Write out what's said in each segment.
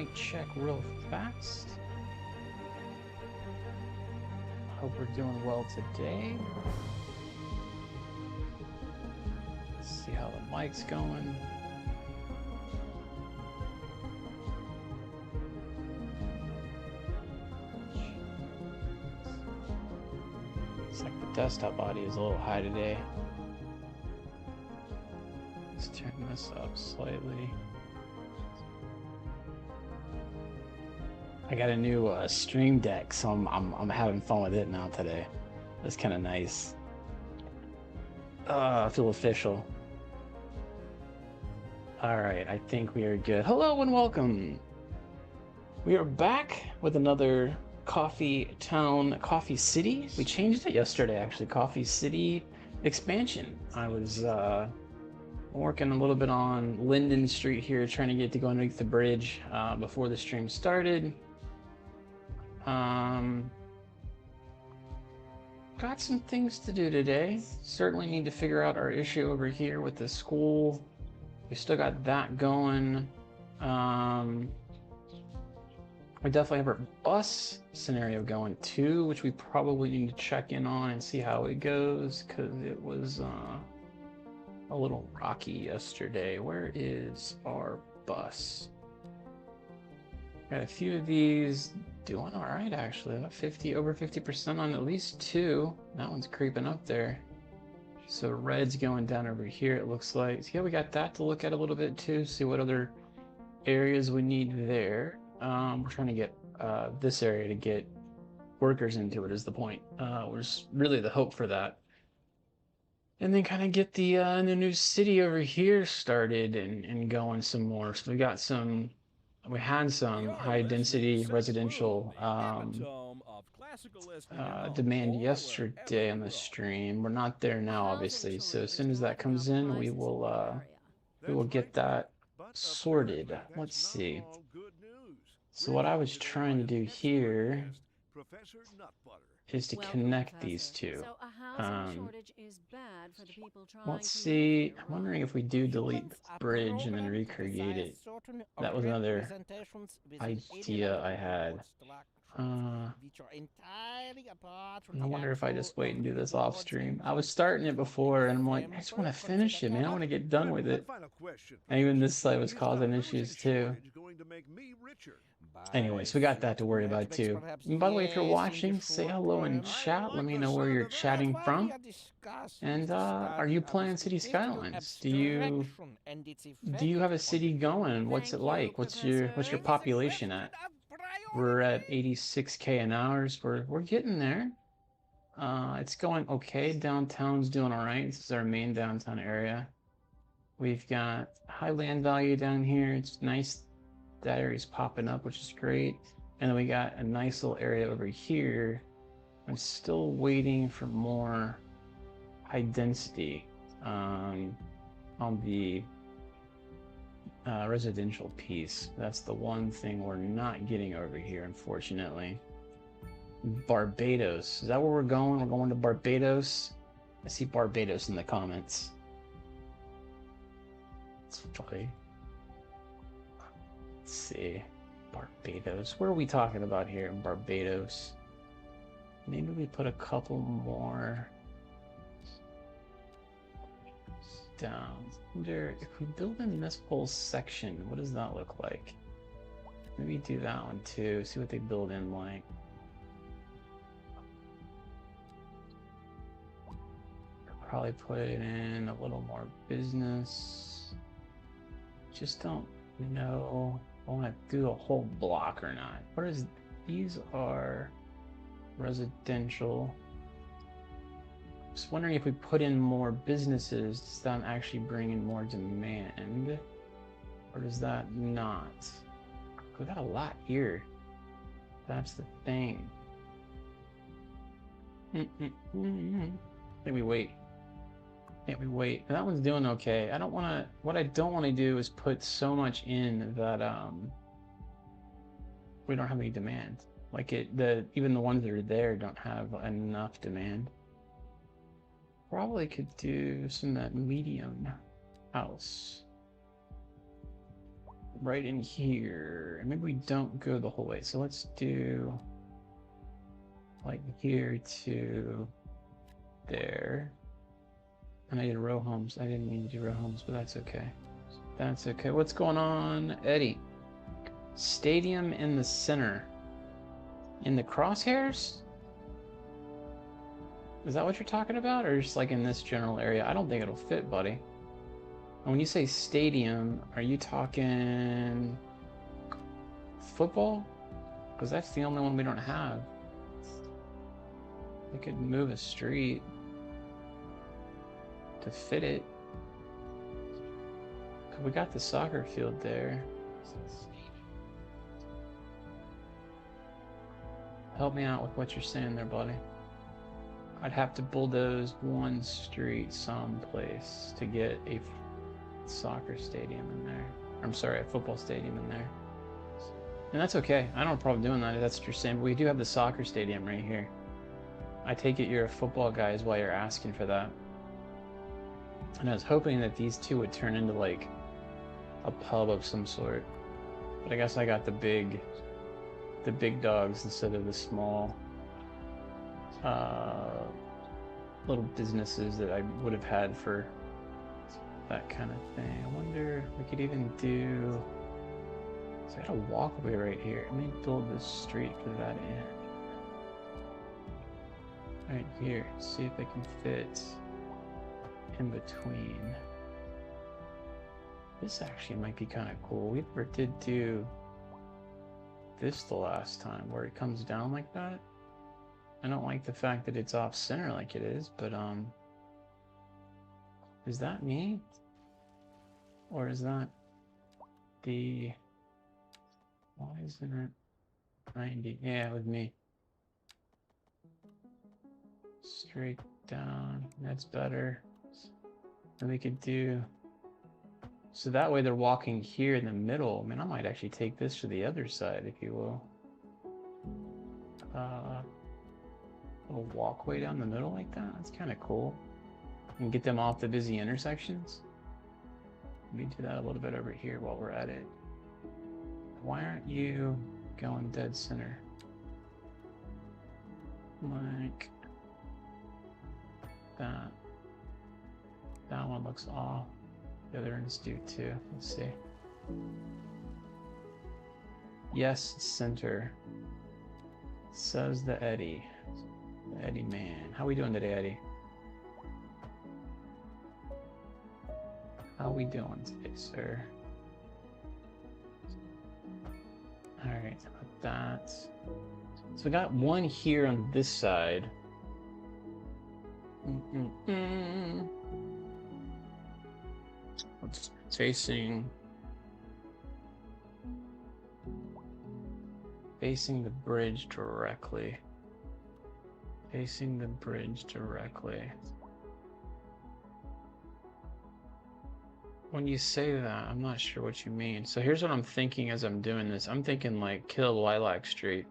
mic check real fast. Hope we're doing well today. Let's see how the mic's going. Looks like the desktop audio is a little high today. Let's turn this up slightly. I got a new Stream Deck, so I'm having fun with it now today. That's kind of nice. I feel official. All right, I think we are good. Hello and welcome. We are back with another Coffee Town, Coffee City. We changed it yesterday, actually. Coffee City expansion. I was working a little bit on Linden Street here, trying to get to go underneath the bridge before the stream started. Got some things to do today. Certainly need to figure out our issue over here with the school. We still got that going. We definitely have our bus scenario going too, which we probably need to check in on and see how it goes, because it was a little rocky yesterday. Where is our bus? Got a few of these doing all right, actually. About over 50% on at least two. That one's creeping up there. So red's going down over here, it looks like. So yeah, we got that to look at a little bit too, see what other areas we need there. We're trying to get this area to get workers into it is the point. Was really the hope for that. And then kind of get the new city over here started and going some more. So we had some high density residential demand yesterday on the stream. We're not there now, obviously. So as soon as that comes in, we will get that sorted. Let's see. So what I was trying to do here is to connect these two. Let's see. I'm wondering if we do delete the bridge and then recreate it. That was another idea I had. I wonder if I just wait and do this off stream. I was starting it before and I'm like, I just want to finish it, man. I want to get done with it. And even this site was causing issues too. Anyways, we got that to worry about too. And by the way, if you're watching, say hello in chat. Let me know where you're chatting from. And are you playing City Skylines? Do you have a city going? What's it like? What's your population at? We're at 86K an hour. We're getting there. It's going okay. Downtown's doing all right. This is our main downtown area. We've got high land value down here. It's nice. That area's popping up, which is great. And then we got a nice little area over here. I'm still waiting for more high density on the residential piece. That's the one thing we're not getting over here, unfortunately. Barbados. Is that where we're going? We're going to Barbados. I see Barbados in the comments. It's funny. Let's see. Barbados. Where are we talking about here in Barbados? Maybe we put a couple more down. If we build in this whole section, what does that look like? Maybe do that one too. See what they build in like. Probably put it in a little more business. Just don't know if I want to do a whole block or not. What is these are residential. Just wondering if we put in more businesses, does that actually bring in more demand? Or does that not? We got a lot here. That's the thing. Maybe wait. Can't we wait? That one's doing okay. I don't want to. What I don't want to do is put so much in that we don't have any demand. Like even the ones that are there don't have enough demand. Probably could do some of that medium house. right in here. And maybe we don't go the whole way. So let's do like here to there. And I did row homes. I didn't mean to do row homes, but that's okay. That's okay. What's going on, Eddie? Stadium in the center. In the crosshairs? Is that what you're talking about? Or just like in this general area? I don't think it'll fit, buddy. And when you say stadium, are you talking football? Because that's the only one we don't have. We could move a street to fit it. We got the soccer field there. Help me out with what you're saying there, buddy. I'd have to bulldoze one street someplace to get a soccer stadium in there. I'm sorry, a football stadium in there. And that's okay. I don't have a problem doing that if that's what you're saying, but we do have the soccer stadium right here. I take it you're a football guy is why you're asking for that. And I was hoping that these two would turn into like a pub of some sort. But I guess I got the big dogs instead of the small little businesses that I would have had for that kind of thing. I wonder if we could even do... So I got a walkway right here. Let me build this street for that end. Right here. See if I can fit in between. This actually might be kind of cool. We never did do this the last time, where it comes down like that. I don't like the fact that it's off center like it is, but is that me? Or is that the... Why isn't it 90? Yeah, it was me. Straight down, that's better. And we could do... So that way they're walking here in the middle. I mean, I might actually take this to the other side, if you will. Little walkway down the middle like that. That's kind of cool. And get them off the busy intersections. Let me do that a little bit over here while we're at it. Why aren't you going dead center? Like that. That one looks off. The other ones do too. Let's see. Yes, center. Says the Eddie. The Eddie man. How we doing today, Eddie? How we doing today, sir? Alright, how about that? So we got one here on this side. It's facing the bridge directly. Facing the bridge directly. When you say that, I'm not sure what you mean. So here's what I'm thinking as I'm doing this. I'm thinking like kill Lilac Street.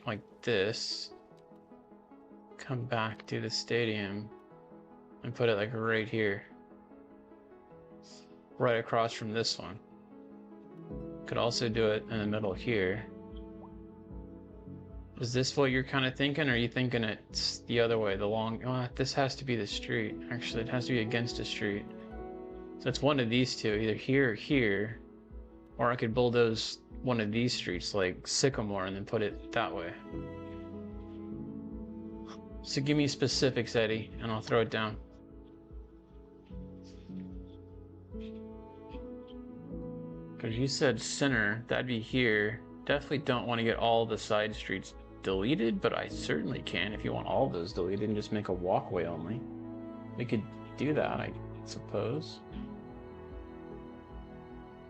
Like this. Come back to the stadium and put it like right here. Right across from this one. Could also do it in the middle here. Is this what you're kind of thinking, or are you thinking it's the other way, the long... Oh, this has to be the street. Actually, it has to be against a street. So it's one of these two, either here or here. Or I could bulldoze one of these streets, like Sycamore, and then put it that way. So give me specifics, Eddie, and I'll throw it down. Because you said center, that'd be here. Definitely don't want to get all the side streets deleted, but I certainly can if you want all of those deleted and just make a walkway only. We could do that, I suppose.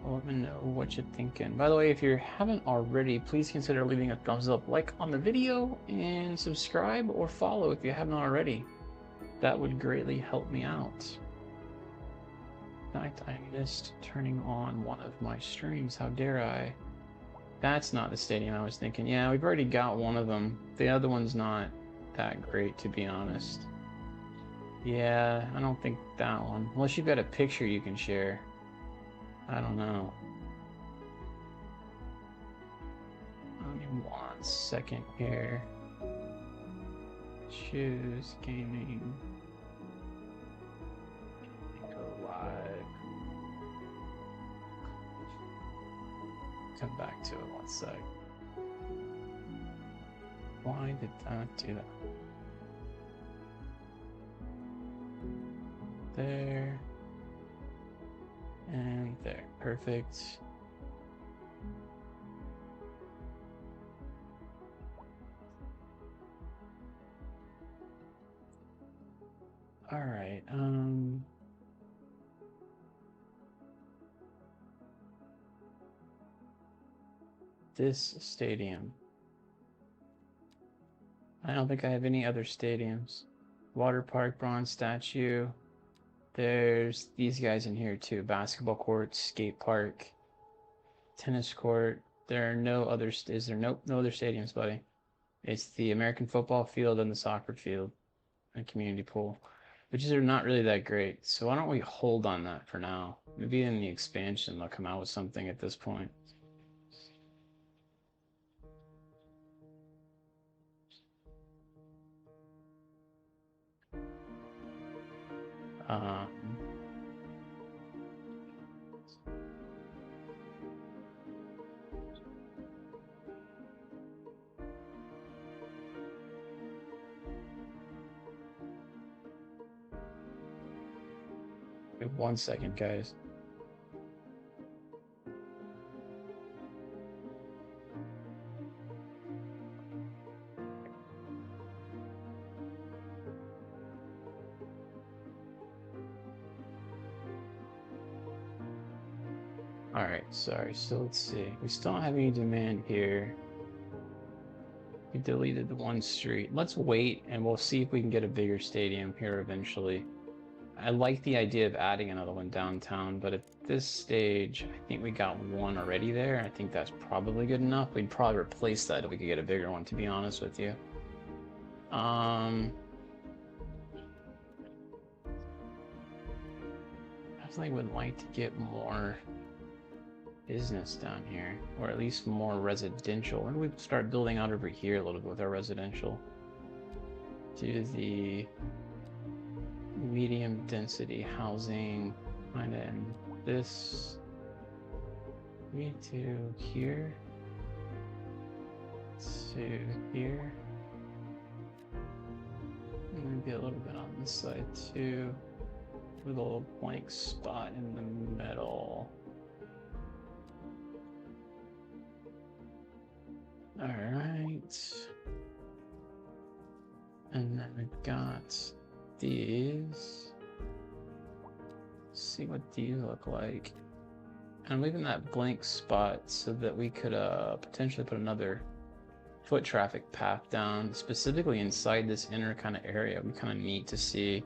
Let me know what you're thinking. By the way, if you haven't already, please consider leaving a thumbs up, like on the video, and subscribe or follow if you haven't already. That would greatly help me out. In fact, I missed turning on one of my streams. How dare I? That's not the stadium I was thinking. Yeah, we've already got one of them. The other one's not that great, to be honest. Yeah, I don't think that one. Unless you've got a picture you can share. I don't know. Give me 1 second here. Choose gaming. Go live. Come back to it 1 sec. Why did that do that? There. And there. Perfect. All right. This stadium. I don't think I have any other stadiums. Water park, bronze statue. There's these guys in here too. Basketball court, skate park, tennis court. There are no other. Is there no other stadiums, buddy? It's the American football field and the soccer field and community pool, which are not really that great. So why don't we hold on that for now? Maybe in the expansion they'll come out with something at this point. Um, Wait 1 second, guys. All right, sorry. So let's see. We still don't have any demand here. We deleted the one street. Let's wait and we'll see if we can get a bigger stadium here eventually. I like the idea of adding another one downtown, but at this stage, I think we got one already there. I think that's probably good enough. We'd probably replace that if we could get a bigger one, to be honest with you. Definitely would like to get more business down here, or at least more residential. And we start building out over here a little bit with our residential. Do the medium density housing kind of in this. Me to here. To here. And maybe a little bit on this side too, with a little blank spot in the middle. All right. And then we've got these. Let's see what these look like. And I'm leaving that blank spot so that we could potentially put another foot traffic path down, specifically inside this inner kind of area. It'd be kind of neat to see.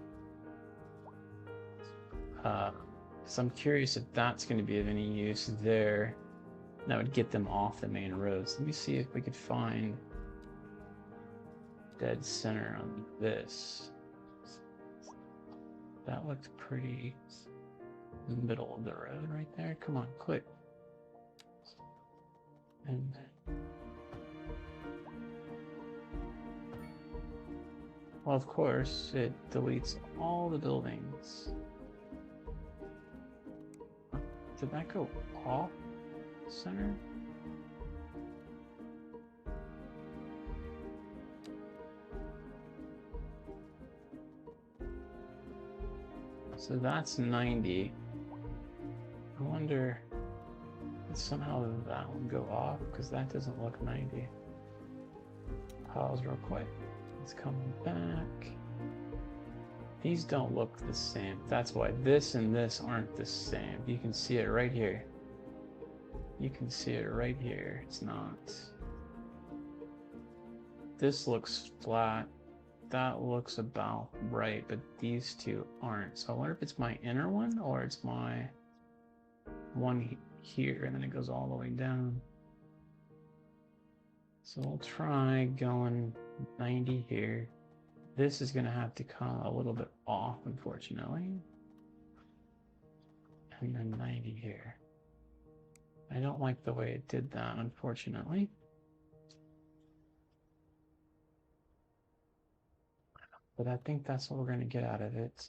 So I'm curious if that's going to be of any use there. That would get them off the main roads. Let me see if we could find dead center on this. That looks pretty in the middle of the road right there. Come on, quick. And well, of course, it deletes all the buildings. Did that go off center? So that's 90. I wonder if somehow that would go off, because that doesn't look 90. Pause real quick. It's coming back. These don't look the same. That's why this and this aren't the same. You can see it right here. You can see it right here. It's not. This looks flat. That looks about right, but these two aren't. So I wonder if it's my inner one or it's my one here, and then it goes all the way down. So we'll try going 90 here. This is going to have to come a little bit off, unfortunately. And then 90 here. I don't like the way it did that, unfortunately. But I think that's what we're going to get out of it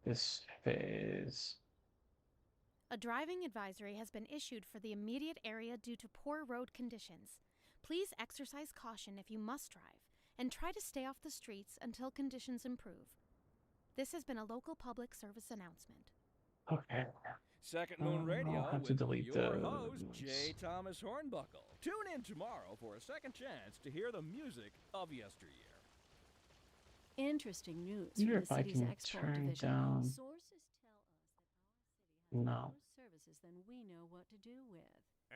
this phase. A driving advisory has been issued for the immediate area due to poor road conditions. Please exercise caution if you must drive, and try to stay off the streets until conditions improve. This has been a local public service announcement. Okay. Second Moon Radio I'll have to with delete your those. host, J. Thomas Hornbuckle. Tune in tomorrow for a second chance to hear the music of yesteryear. Interesting news I wonder from if the I city's can export turn division. down. Sources tell us that our city has No. more services than we know what to do with.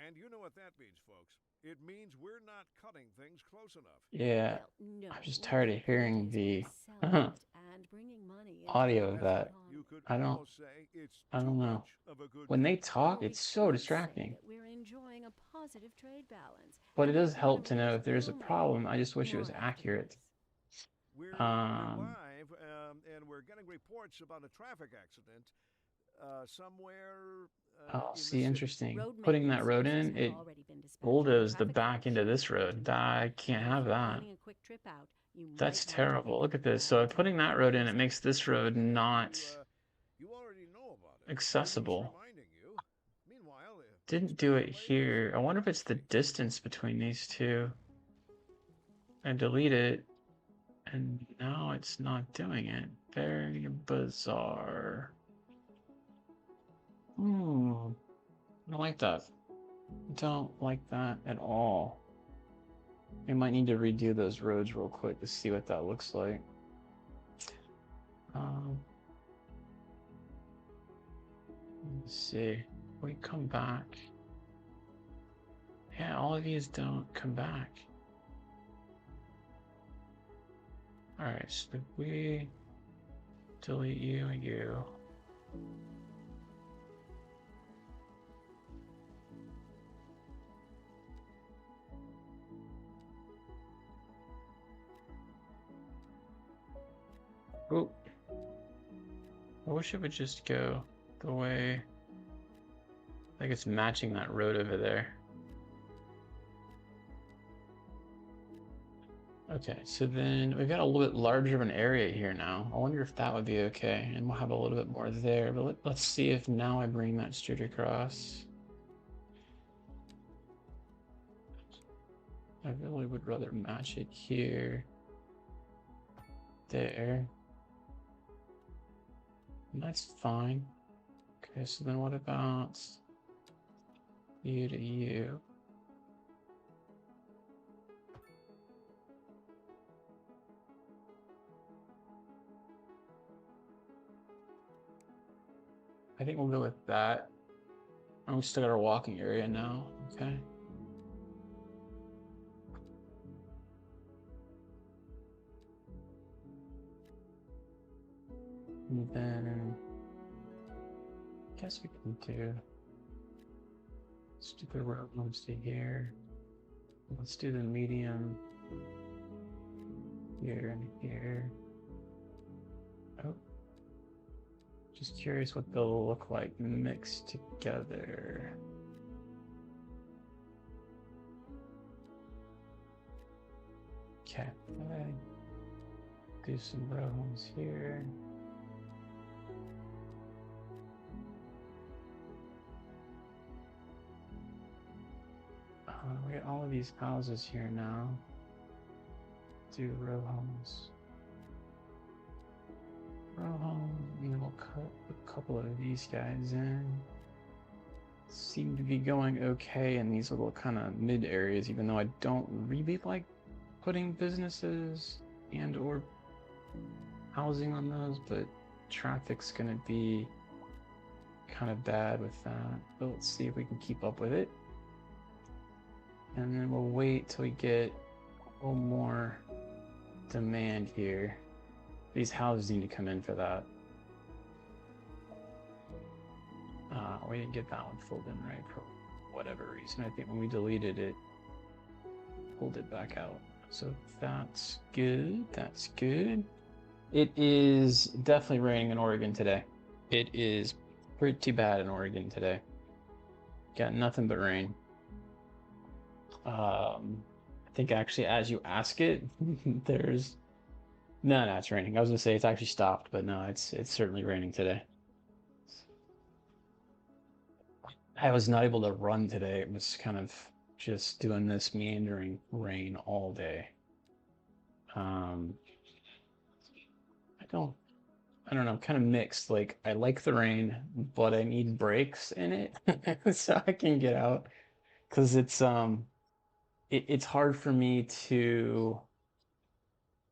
And you know what that means, folks. It means we're not cutting things close enough. Yeah. Well, no, I'm just we're tired of doing hearing things the by selling it and bringing money into audio the of that. economy. You could I don't- almost say it's I don't too know. much of a good When they thing. talk, Or we it's so could say distracting. that we're enjoying a positive trade balance. But it and the does help to economy know is if there's a booming. problem. I just wish it was More after accurate. this. We're Um, live, and we're getting reports about a traffic accident somewhere. Oh, in the see, city. interesting. Road Putting that maintenance road services in, have it already been dispatched bulldozed the traffic back into conditions this road. to I can't If have you're that. planning a quick trip out, you That's might want to terrible. think Look at this. So about putting that road in, it makes this road not You already know about it. accessible. Maybe it's reminding you. Meanwhile, Didn't do it here. I wonder if it's the distance between these two. I delete it, and now it's not doing it. Very bizarre. I don't like that. Don't like that at all. We might need to redo those roads real quick to see what that looks like. Let's see. We come back. Yeah, all of these don't come back. Alright, so if we delete you and you. Oh, I wish it would just go the way, like it's matching that road over there. Okay, so then we've got a little bit larger of an area here now. I wonder if that would be okay, and we'll have a little bit more there, but let's see if now I bring that street across. I really would rather match it here, there. And that's fine. Okay, so then what about you to you? I think we'll go with that. And we still got our walking area now, okay? And then I guess we can do stupid road moves to here. Let's do the medium here and here. Oh, just curious what they'll look like mixed together. Okay, do some row homes here. We got all of these houses here now. Do row homes. Row homes, and then we'll cut a couple of these guys in. Seem to be going okay in these little kind of mid areas, even though I don't really like putting businesses and or housing on those, but traffic's gonna be kind of bad with that. But let's see if we can keep up with it. And then we'll wait till we get a little more demand here. These houses need to come in for that. We didn't get that one filled in right for whatever reason. I think when we deleted it, pulled it back out. So that's good. That's good. It is definitely raining in Oregon today. It is pretty bad in Oregon today. Got nothing but rain. I think actually, as you ask it, there's no, it's raining. I was gonna say it's actually stopped, but no, it's certainly raining today. I was not able to run today. It was kind of just doing this meandering rain all day. Um, I don't know, kind of mixed. Like I like the rain, but I need breaks in it so I can get out because it's hard for me to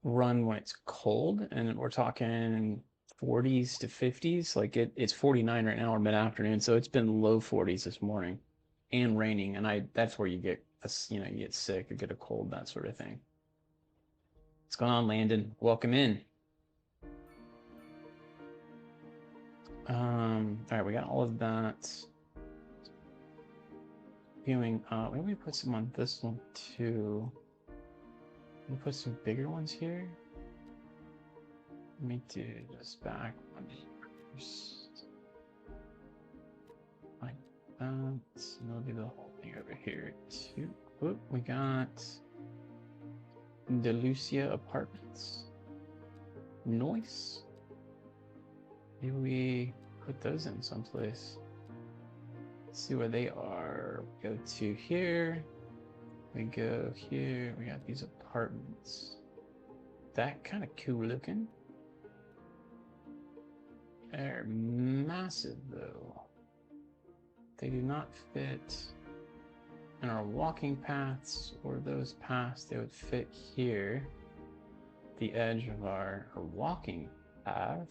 run when it's cold, and we're talking 40s to 50s. Like it's 49 right now or mid-afternoon, so it's been low 40s this morning and raining, and I that's where you get you get sick or get a cold, that sort of thing. What's going on, Landon? Welcome in. All right, we got all of that. Viewing, maybe we put some on this one too. We put some bigger ones here. Let me do this back one first. Like that. And we'll do the whole thing over here too. Oop, we got DeLucia Apartments. Nice. Maybe we put those in someplace. Let's see where they are. Go to here. We go here. We got these apartments. That kind of cool looking. They're massive though. They do not fit in our walking paths or those paths. They would fit here, the edge of our walking path.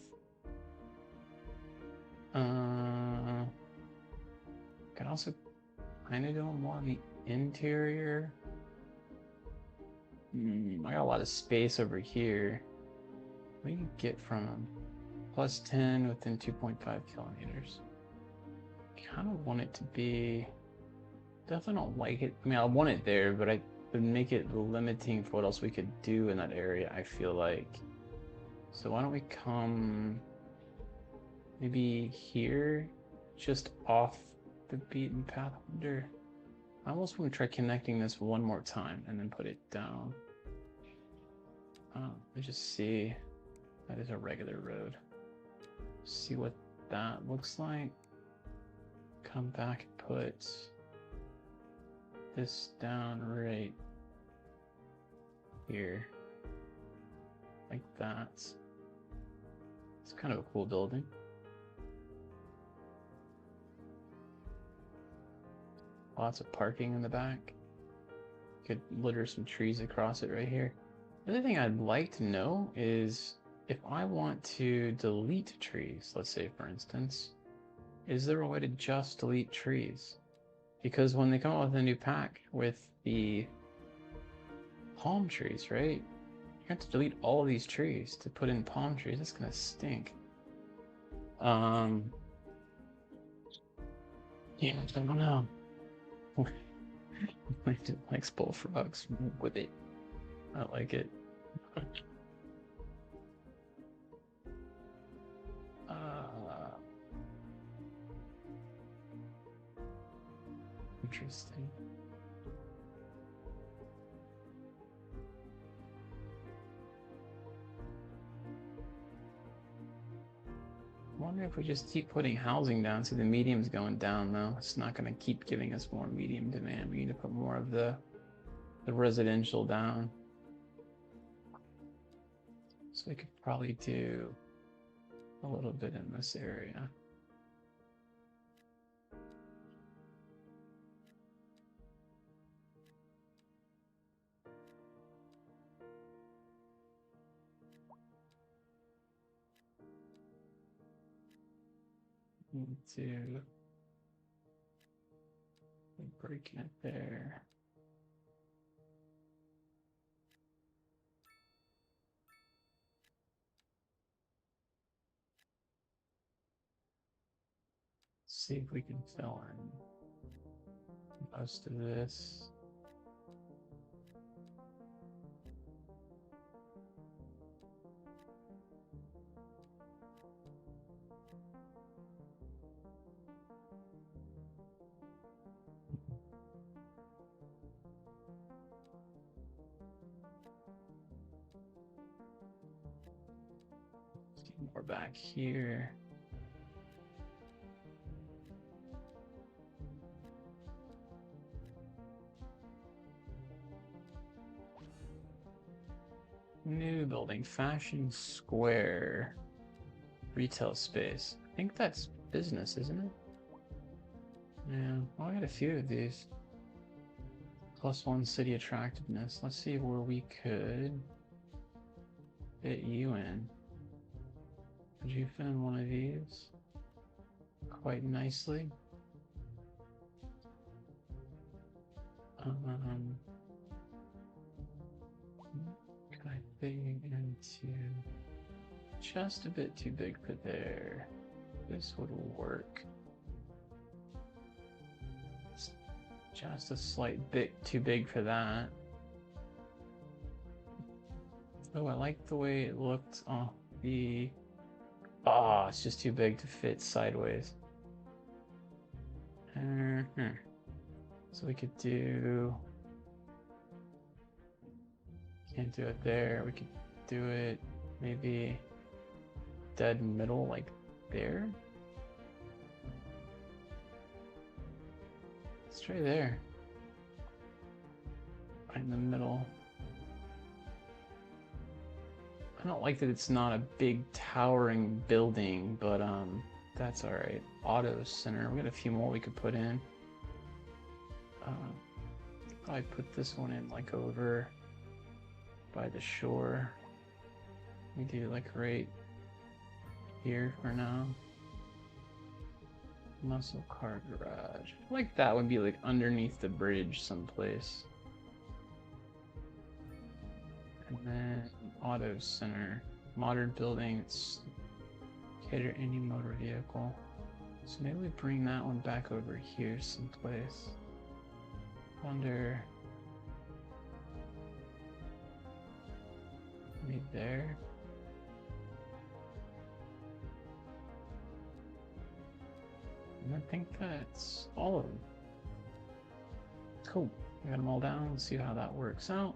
Could also kind of do more on the interior. I got a lot of space over here. What do you get from plus 10 within 2.5 kilometers? Kind of want it to be, definitely don't like it. I mean, I want it there, but I would make it limiting for what else we could do in that area, I feel like. So why don't we come maybe here, just off the beaten path under. I almost want to try connecting this one more time and then put it down. Let's just see. That is a regular road. See what that looks like. Come back and put this down right here. Like that. It's kind of a cool building. Lots of parking in the back. Could litter some trees across it right here. The other thing I'd like to know is if I want to delete trees, let's say for instance, is there a way to just delete trees? Because when they come out with a new pack with the palm trees, right? You have to delete all of these trees to put in palm trees. That's gonna stink. Yeah, I don't know. I do likes bullfrogs with it. I like it. Interesting. I wonder if we just keep putting housing down. See, the medium's going down though. It's not going to keep giving us more medium demand. We need to put more of the residential down. So we could probably do a little bit in this area. Need to breaking it there. See if we can fill in most of this. more back here. New building, Fashion Square. Retail space. I think that's business, isn't it? Yeah, well, I got a few of these. +1 city attractiveness. Let's see where we could fit you in. Could you fit in one of these? Quite nicely. Could I fit you into just a bit too big for there? This would work. It's just a slight bit too big for that. Oh, I like the way it looked on the... Oh, it's just too big to fit sideways. So we could do... Can't do it there. We could do it maybe dead middle, like there. Let's try there. Right in the middle. I don't like that it's not a big towering building, but that's all right. Auto center. We got a few more we could put in. Probably put this one in like over by the shore. We do like right here for now. Muscle car garage. I like that would be like underneath the bridge someplace. And then auto center. Modern building. It's cater any motor vehicle. So maybe we bring that one back over here someplace. Wonder. Maybe there. And I think that's all of them. Cool. We got them all down. Let's see how that works out.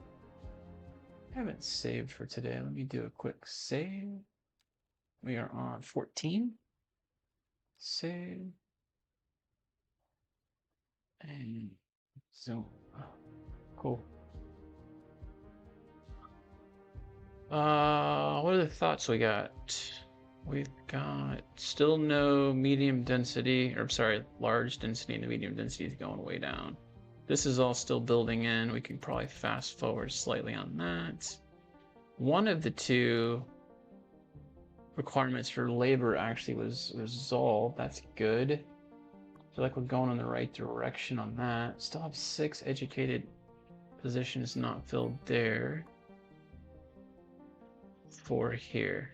I haven't saved for today. Let me do a quick save. We are on 14. Save. And zoom. Cool. What are the thoughts we got? We've got still no medium density, or sorry, large density, and the medium density is going way down. This is all still building in. We can probably fast forward slightly on that. One of the two requirements for labor actually was resolved. That's good. I feel like we're going in the right direction on that. Still have 6 educated positions not filled there. 4 here.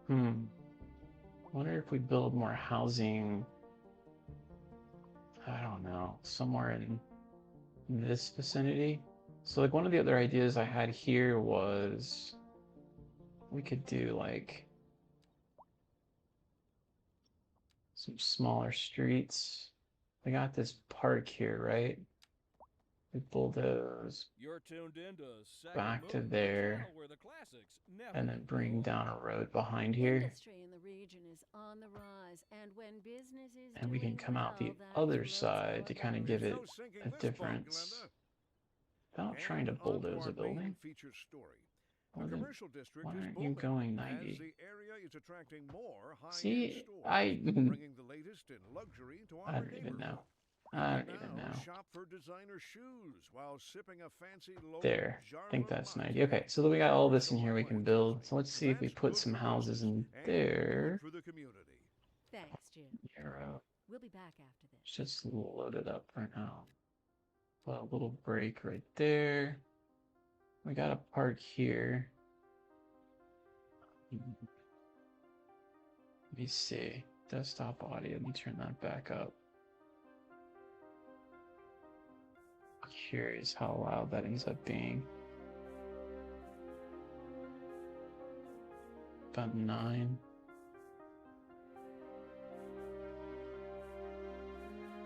Wonder if we build more housing. I don't know, somewhere in this vicinity. So like one of the other ideas I had here was we could do like some smaller streets. We got this park here, right? We bulldoze You're tuned into back to Second Move, the there, channel where the classics never and then bring go down a away. road behind here. Industry in the region is on the rise, and when business is And we can doing come out the well, that other floats side to all kind of boats. give it No sinking a this boat, difference. Glenda. Without trying to And onto bulldoze our a building. main feature story. Well, The then, commercial district why is aren't you booming going as 90? the area is attracting more high-end See, stores, bringing the latest in luxury to I our don't even know. neighborhood. I You don't can even now know. shop for designer shoes while sipping a fancy local There, I think Jarva that's latte. 90. Okay, so we got all this in So here we much can money, build. So let's see if we That's put good some for houses business in and there. good for the community. Thanks, Jim. Euro. We'll be back after this. Just load it up for now. Put a little break right there. We got a park here. Let me see. Desktop audio. Let me turn that back up. Curious how loud that ends up being. About 9.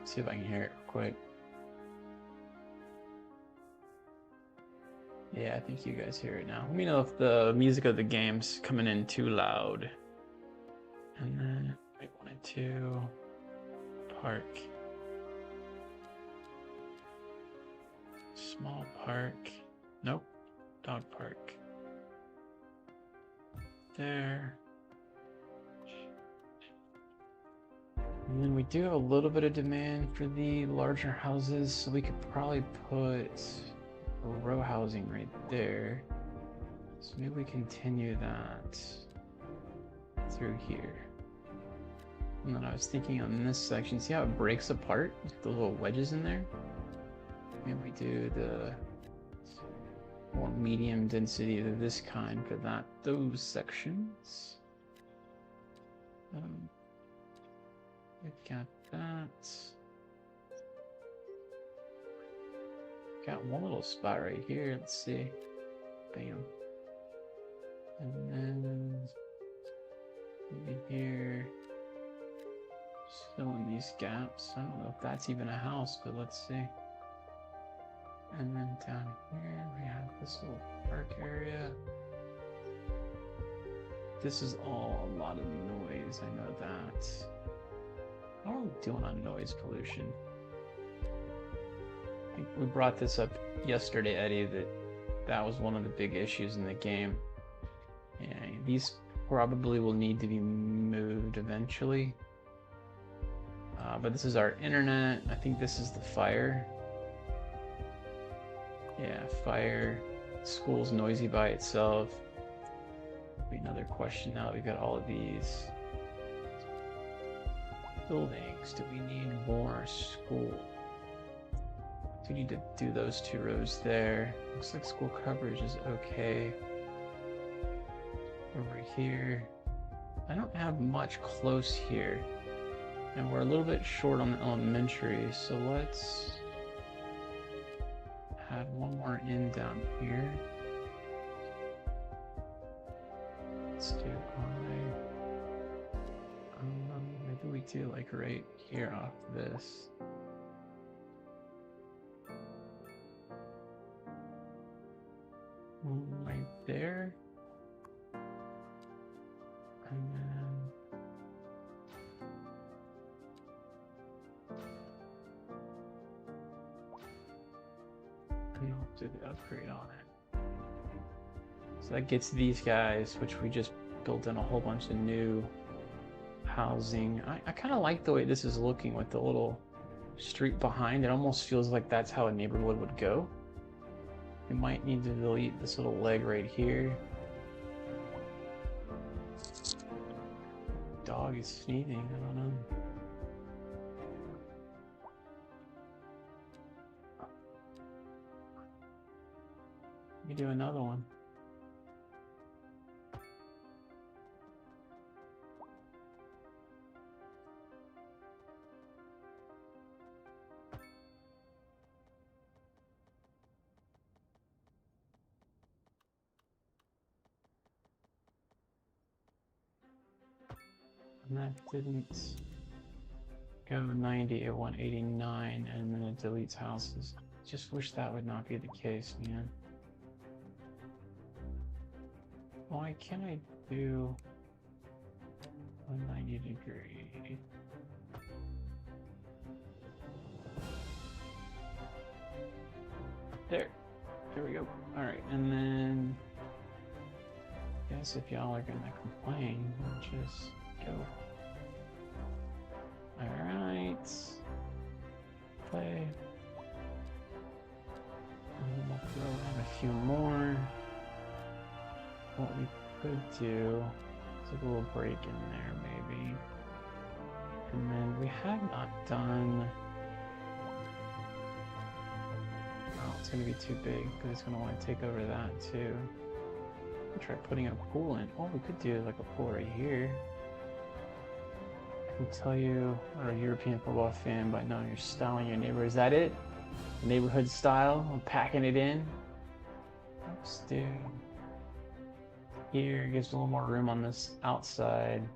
See if I can hear it real quick. Yeah, I think you guys hear it now. Let me know if the music of the game's coming in too loud. And then we wanted to park. Small park. Nope. Dog park. There. And then we do have a little bit of demand for the larger houses, so we could probably put a row housing right there. So maybe we continue that through here. And then I was thinking on this section, see how it breaks apart? The little wedges in there? Maybe we do the more medium density of this kind for those sections. We've got that. Got one little spot right here. Let's see. Bam. And then maybe here. Fill in these gaps. I don't know if that's even a house, but let's see. And then down here we have this little park area. This is all a lot of noise, I know that. How are we doing on noise pollution? I think we brought this up yesterday, Eddie, that was one of the big issues in the game. Yeah, these probably will need to be moved eventually. But this is our internet. I think this is the fire. Yeah, fire. School's noisy by itself. Be another question now. We've got all of these buildings. Do we need more school? Do we need to do those 2 rows there? Looks like school coverage is okay. Over here. I don't have much close here. And we're a little bit short on the elementary, so let's add one more in down here. Let's do maybe we do like right here off this. Right there. And then do the upgrade on it. So that gets these guys, which we just built in a whole bunch of new housing. I kind of like the way this is looking with the little street behind. It almost feels like that's how a neighborhood would go. We might need to delete this little leg right here. Dog is sneezing, I don't know. You do another one. And that didn't go 90 at 189, and then it deletes houses. Just wish that would not be the case, man. Why can't I do 190 degree? There we go. All right, and then I guess if y'all are gonna complain, we'll just go. All right, play. And then we'll throw in a few more. What we could do is a little break in there, maybe. And then we have not done. Oh, it's gonna be too big because it's gonna want to take over that too. We'll try putting a pool in. Oh, we could do like a pool right here. I can tell you, I'm a European football fan by knowing your style in your neighborhood. Is that it? Neighborhood style? I'm packing it in. Let's do. Here gives a little more room on this outside.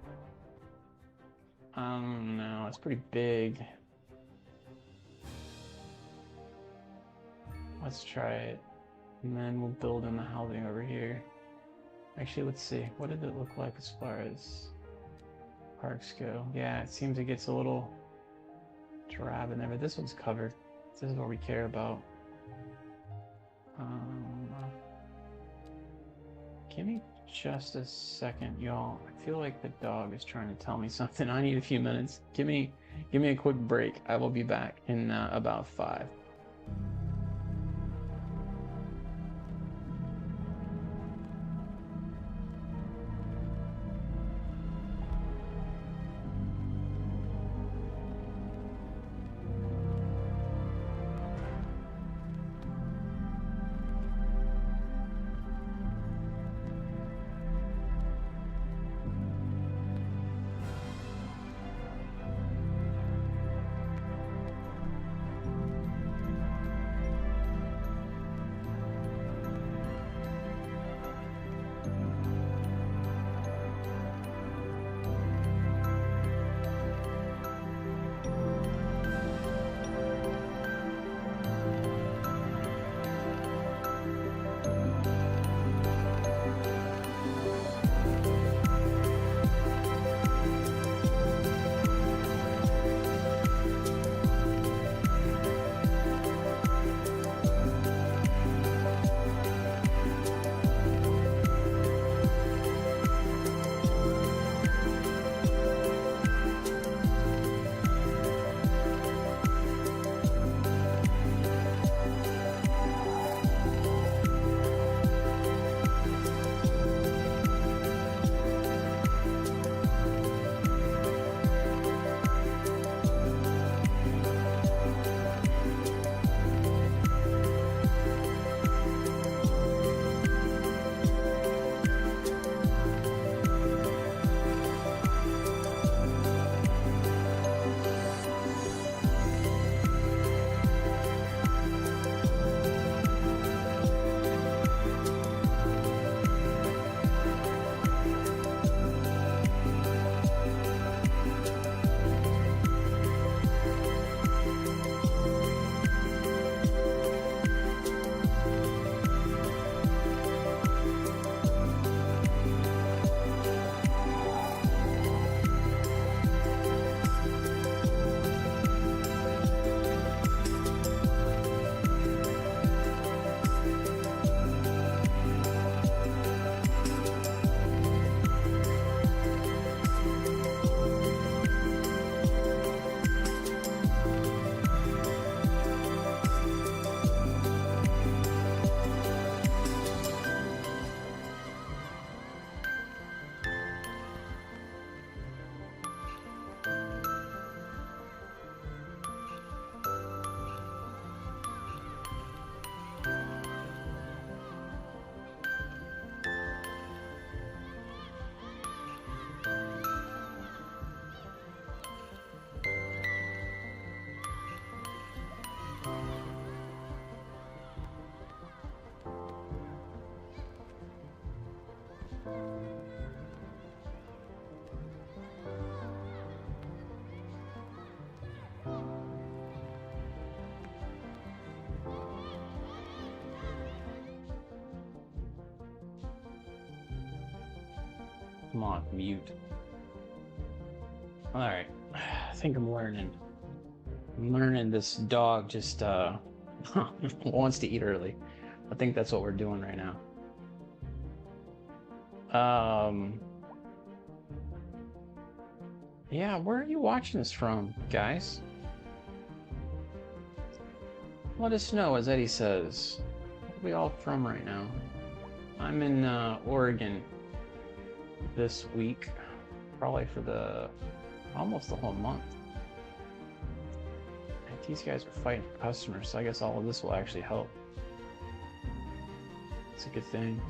I don't know, it's pretty big. Let's try it. And then we'll build in the housing over here. Actually, let's see. What did it look like as far as parks go? Yeah, it seems it gets a little drab in there, but this one's covered. This is what we care about. Give me just a second, y'all. I feel like the dog is trying to tell me something. I need a few minutes. Give me a quick break. I will be back in about 5. Come on, mute. Alright. I think I'm learning. This dog just wants to eat early. I think that's what we're doing right now. Yeah, where are you watching this from, guys? Let us know, as Eddie says. Where are we all from right now? I'm in Oregon this week, probably for almost the whole month. And these guys are fighting for customers, so I guess all of this will actually help. It's a good thing.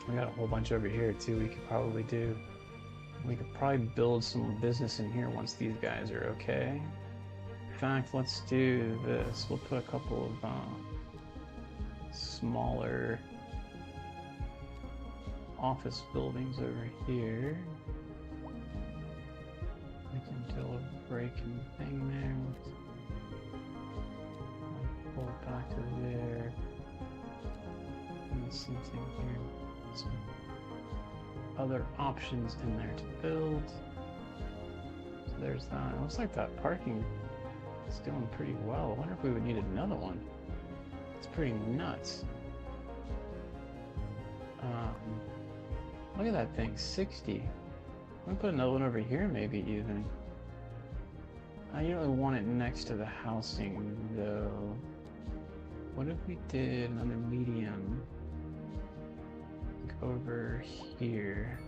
We got a whole bunch over here too we could probably do. We could probably build some business in here once these guys are okay. In fact, let's do this. We'll put a couple of smaller office buildings over here. We can do a break and thing there. Pull it back to Same thing here. Some other options in there to build. So there's that. It looks like that parking is doing pretty well. I wonder if we would need another one. It's pretty nuts. Look at that thing, 60. I'm gonna put another one over here, maybe even. I don't really want it next to the housing, though. What if we did another medium? Like over here.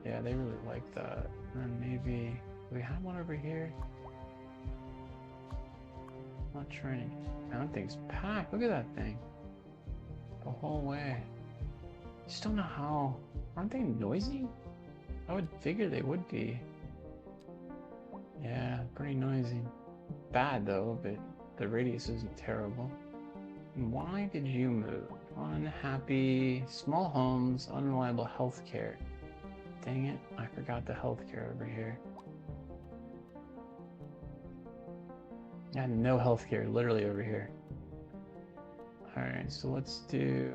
Yeah, they really like that. And maybe do we have one over here? Not trying. That thing's packed. Look at that thing. The whole way. Just don't know how. Aren't they noisy? I would figure they would be. Yeah, pretty noisy. Bad though, but the radius isn't terrible. And why did you move? Unhappy, small homes, unreliable healthcare. Dang it, I forgot the healthcare over here. Yeah, no healthcare, literally over here. Alright, so let's do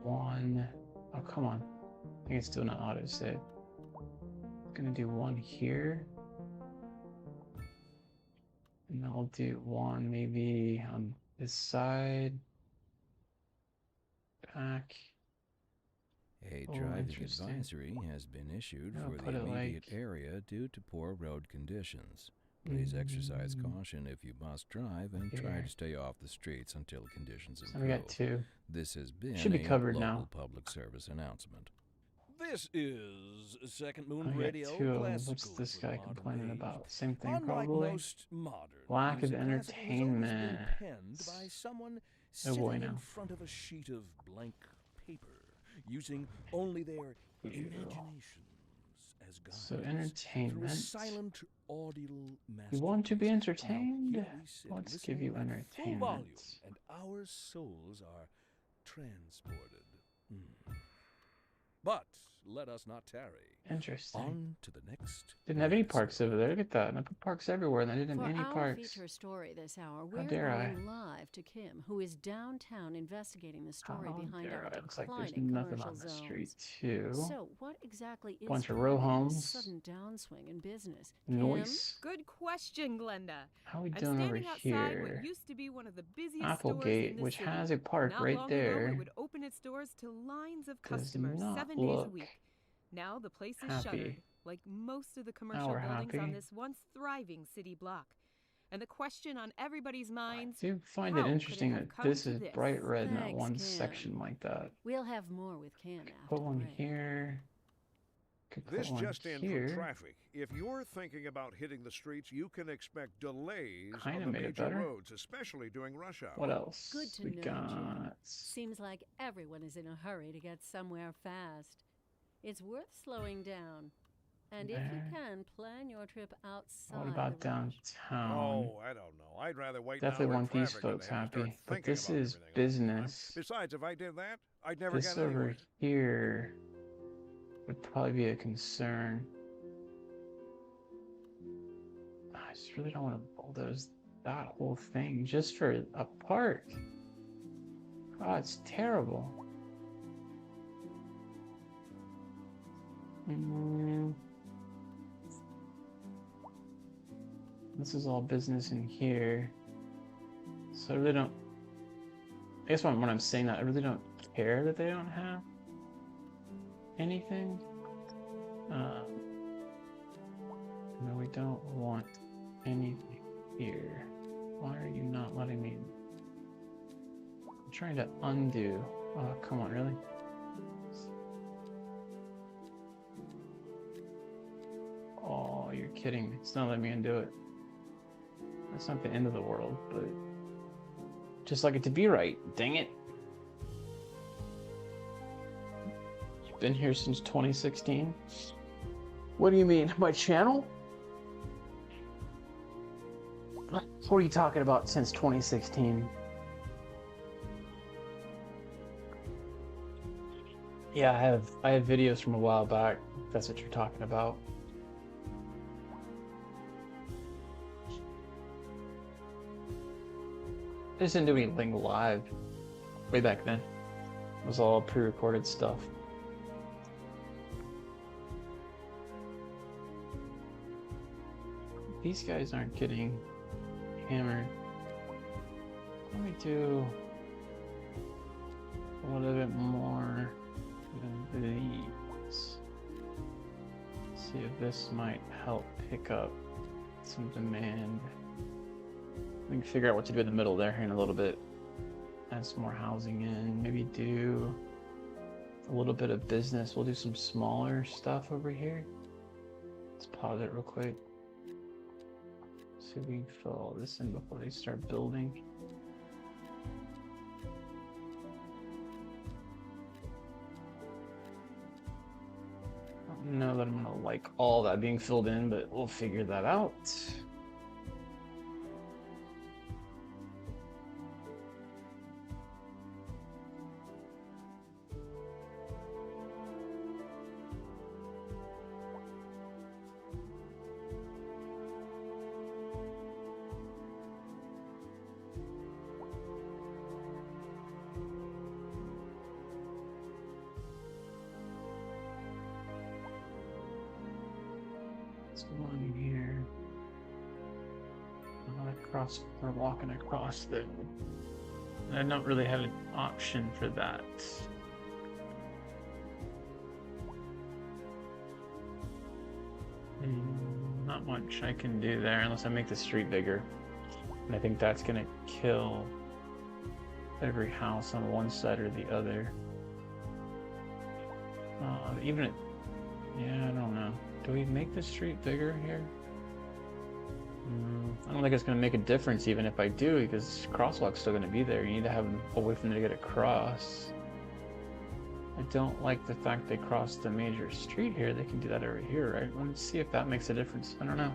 one. Oh, come on. I think it's still not auto save. Gonna do one here. And I'll do one maybe on this side. Back. A Oh, driving interesting. advisory has been issued I'll for put the it immediate like- area due to poor road conditions. Please exercise caution if you must drive and try Here. to stay off the streets until conditions So improve. we got two. This has been Should be a covered local now. public service announcement. This is Second Moon I got Radio. two of them. classical What's this for guy modern complaining age. about? Same thing, Unlike probably. most modern Lack of music, classical has always been entertainment. penned by someone Oh sitting boy, in now. front of a sheet of blank paper, using only their Ew. imaginations as guides. So Through a entertainment. silent audible You want to be entertained? Now, here we sit Let's listening give you at full volume, entertainment. and our souls are transported. But let us not tarry. Interesting. On to the next. Didn't have any episode. parks over there. Look at that. And I put parks everywhere, and I didn't For have any our parks. feature story this hour, we're dare I. going live to Kim, who is downtown investigating the story How behind dare our I? Looks like there's declining nothing commercial on the zones. street too. So, what exactly is Bunch of row driving this homes. sudden downswing in business? Kim? Noise. Good question, Glenda. How are we I'm doing over standing outside here? what used to be one of the busiest stores Applegate, in the which city. has a park Not right long there. ago, it would open its doors to lines of Does customers not 7 days a look week. Now the place is happy. shuttered, like most of the commercial we're buildings happy. on this once thriving city block. And the question on everybody's I minds: do find how it could it interesting have that come this to is this? bright red in that Thanks, one Kim. section like that. We'll have more with Kim after Put the one break. here. Could put This one just in here. for traffic. If you're thinking about hitting the streets, you can expect delays Kinda on the made it major better. roads, especially during rush hour. What else? Good to we know, Jim. got. Seems like everyone is in a hurry to get somewhere fast. It's worth slowing down. And if you There. can, plan your trip outside. What about the rush. downtown? Oh, I don't know. I'd rather wait. Definitely an hour in want these traffic than folks to have to start happy, but thinking this about is everything all the time. business. Besides, if I did that, I'd never This get over anywhere. here would probably be a concern. I just really don't want to bulldoze that whole thing just for a park. Oh, it's terrible. This is all business in here. So I really don't. I guess when I'm saying that, I really don't care that they don't have anything. No, we don't want anything here. Why are you not letting me? I'm trying to undo. Oh, come on, really? Oh, you're kidding me. It's not letting me undo it. That's not the end of the world, but just like it to be right. Dang it. You've been here since 2016? What do you mean? My channel? What are you talking about since 2016? Yeah, I have videos from a while back. If that's what you're talking about. I just didn't do anything live way back then. It was all pre-recorded stuff. These guys aren't getting hammered. Let me do a little bit more of these. See if this might help pick up some demand. We can figure out what to do in the middle there here in a little bit. Add some more housing in. Maybe do a little bit of business. We'll do some smaller stuff over here. Let's pause it real quick. See if we can fill all this in before they start building. I don't know that I'm gonna like all that being filled in, but we'll figure that out. Let's go on here. We're walking across the. I don't really have an option for that. Not much I can do there unless I make the street bigger. And I think that's gonna kill every house on one side or the other. Yeah, I don't know. Do we make the street bigger here? I don't think it's going to make a difference even if I do, because crosswalk's still going to be there. You need to have a way for them to get across. I don't like the fact they crossed the major street here. They can do that over here, right? Let's see if that makes a difference. I don't know.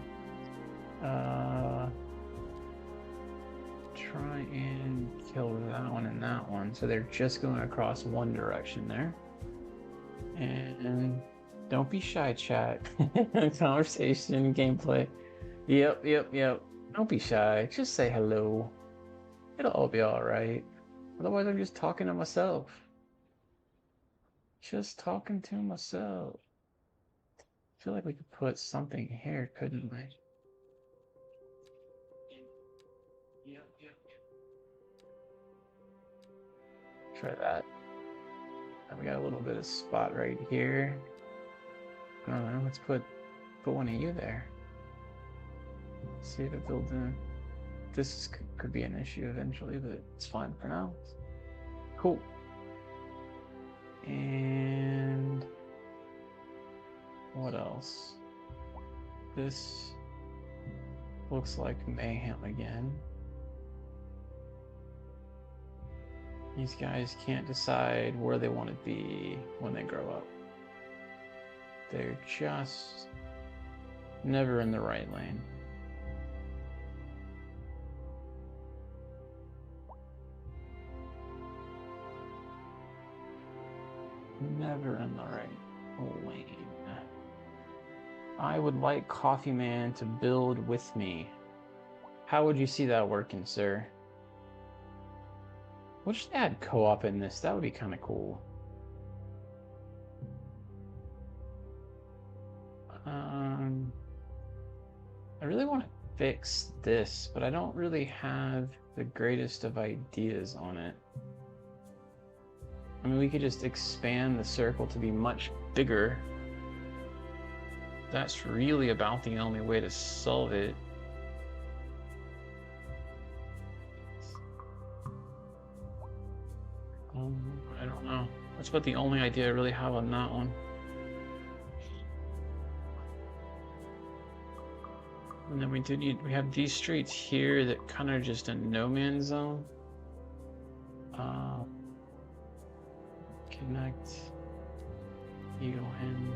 Try and kill that one and that one. So they're just going across one direction there. And don't be shy, chat. Conversation, gameplay. Yep. Don't be shy. Just say hello. It'll all be alright. Otherwise, I'm just talking to myself. Just talking to myself. I feel like we could put something here, couldn't we? Yep. Try that. And we got a little bit of spot right here. I don't know, let's put one of you there. See if it builds in. This could be an issue eventually, but it's fine for now. Cool. And what else? This looks like mayhem again. These guys can't decide where they want to be when they grow up. They're just never in the right lane. Never in the right lane. I would like CoffeeMan to build with me. How would you see that working, sir? We'll just add co-op in this. That would be kind of cool. I really want to fix this, but I don't really have the greatest of ideas on it. I mean, we could just expand the circle to be much bigger. That's really about the only way to solve it. I don't know. That's about the only idea I really have on that one. And then we have these streets here that kind of just a no man's zone. Connect. You go in.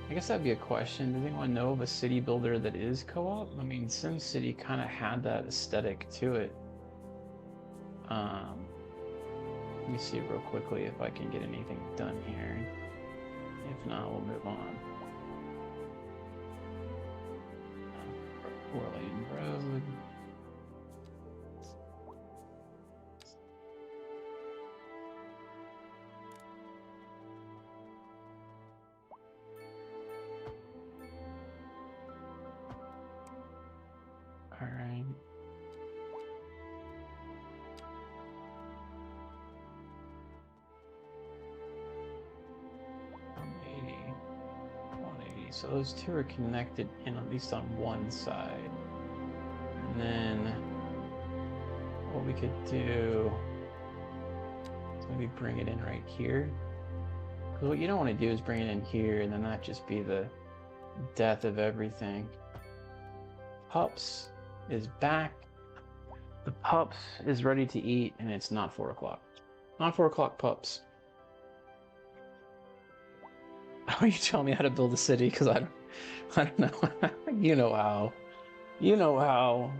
I guess that'd be a question. Does anyone know of a city builder that is co-op? I mean, SimCity kind of had that aesthetic to it. Let me see real quickly if I can get anything done here. If not, we'll move on. 4-lane road. All right. So those two are connected in at least on one side. And then what we could do is maybe bring it in right here. Because what you don't want to do is bring it in here and then that just be the death of everything. Pups is back. The pups is ready to eat and it's not 4 o'clock. Not 4 o'clock, pups. Are you telling me how to build a city? Because I don't know. You know how. You know how.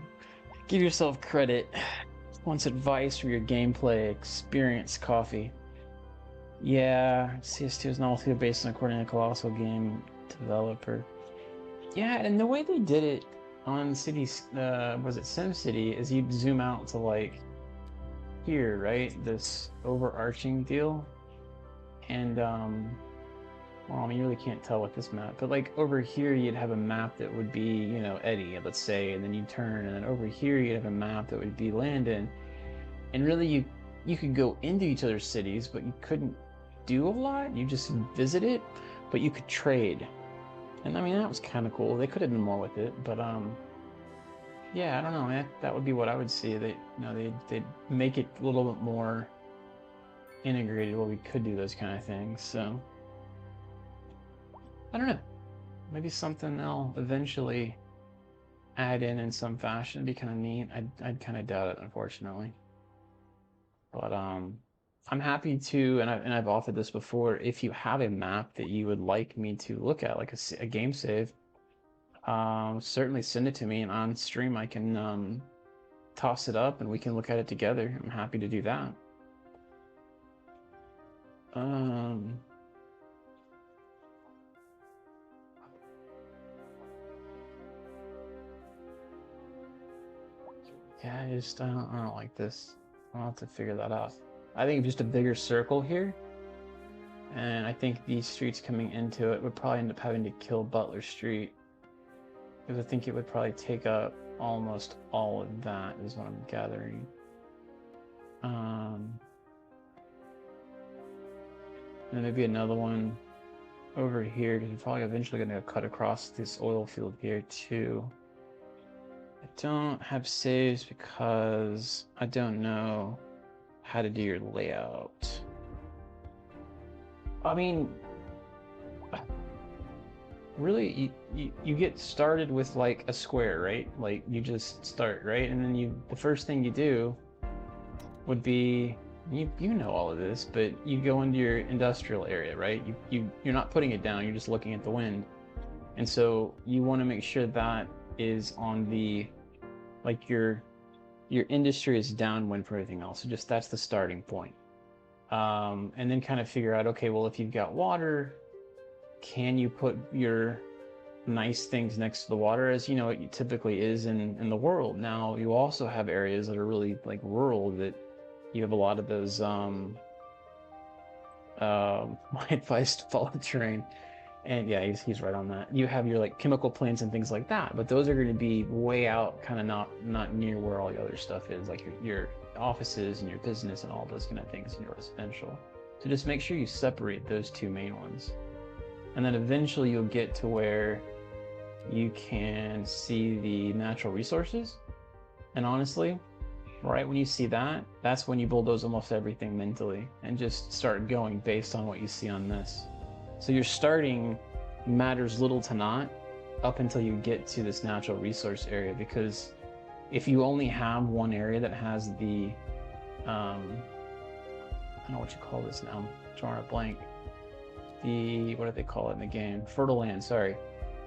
Give yourself credit. Wants advice from your gameplay experience, Coffee. Yeah, CS2 is not based on according to Colossal Game Developer. Yeah, and the way they did it on Cities, was it SimCity, is you'd zoom out to like here, right? This overarching deal. And well, I mean, you really can't tell with this map, but like over here, you'd have a map that would be, you know, Eddie, let's say, and then you turn, and then over here, you'd have a map that would be Landon. And really, you could go into each other's cities, but you couldn't do a lot. You just visit it, but you could trade. And I mean, that was kind of cool. They could have done more with it, but yeah, I don't know. That would be what I would see. They, you know, they'd make it a little bit more integrated where we could do those kind of things. So. I don't know. Maybe something they'll eventually add in some fashion. It'd be kind of neat. I'd kind of doubt it, unfortunately. But I'm happy to, and I've offered this before. If you have a map that you would like me to look at, like a game save, certainly send it to me, and on stream I can toss it up and we can look at it together. I'm happy to do that. Yeah, I don't like this. I'll have to figure that out. I think just a bigger circle here. And I think these streets coming into it would probably end up having to kill Butler Street. Because I think it would probably take up almost all of that, is what I'm gathering. And then maybe another one over here, because we're probably eventually going to cut across this oil field here too. I don't have saves because I don't know how to do your layout. I mean, really, you get started with like a square, right? Like you just start, right? And then the first thing you do would be, you know all of this, but you go into your industrial area, right? You're not putting it down, you're just looking at the wind. And so you want to make sure that is on the, like your industry is downwind for everything else. So just that's the starting point. And then kind of figure out, okay, well, if you've got water, can you put your nice things next to the water, as you know it typically is in the world. Now you also have areas that are really like rural, that you have a lot of those my advice to follow the terrain. And yeah, he's right on that. You have your like chemical plants and things like that, but those are going to be way out, kind of not near where all the other stuff is, like your offices and your business and all those kind of things in your residential. So just make sure you separate those two main ones. And then eventually you'll get to where you can see the natural resources. And honestly, right when you see that, that's when you bulldoze almost everything mentally and just start going based on what you see on this. So your starting matters little to not up until you get to this natural resource area, because if you only have one area that has the, I don't know what you call this now, I'm drawing a blank. The, what do they call it in the game? Fertile land, sorry.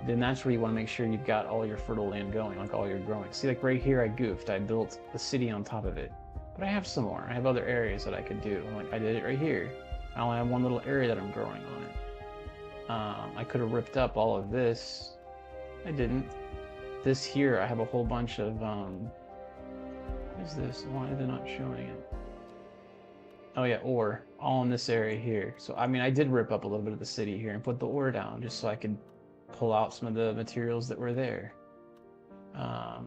Then that's where you want to make sure you've got all your fertile land going, like all your growing. See, like right here I goofed, I built a city on top of it. But I have some more, I have other areas that I could do. Like I did it right here. I only have one little area that I'm growing on it. I could have ripped up all of this. I didn't. this here, I have a whole bunch of, what is this? Why are they not showing it? Oh yeah, ore, all in this area here. So, I mean, I did rip up a little bit of the city here and put the ore down just so I could pull out some of the materials that were there.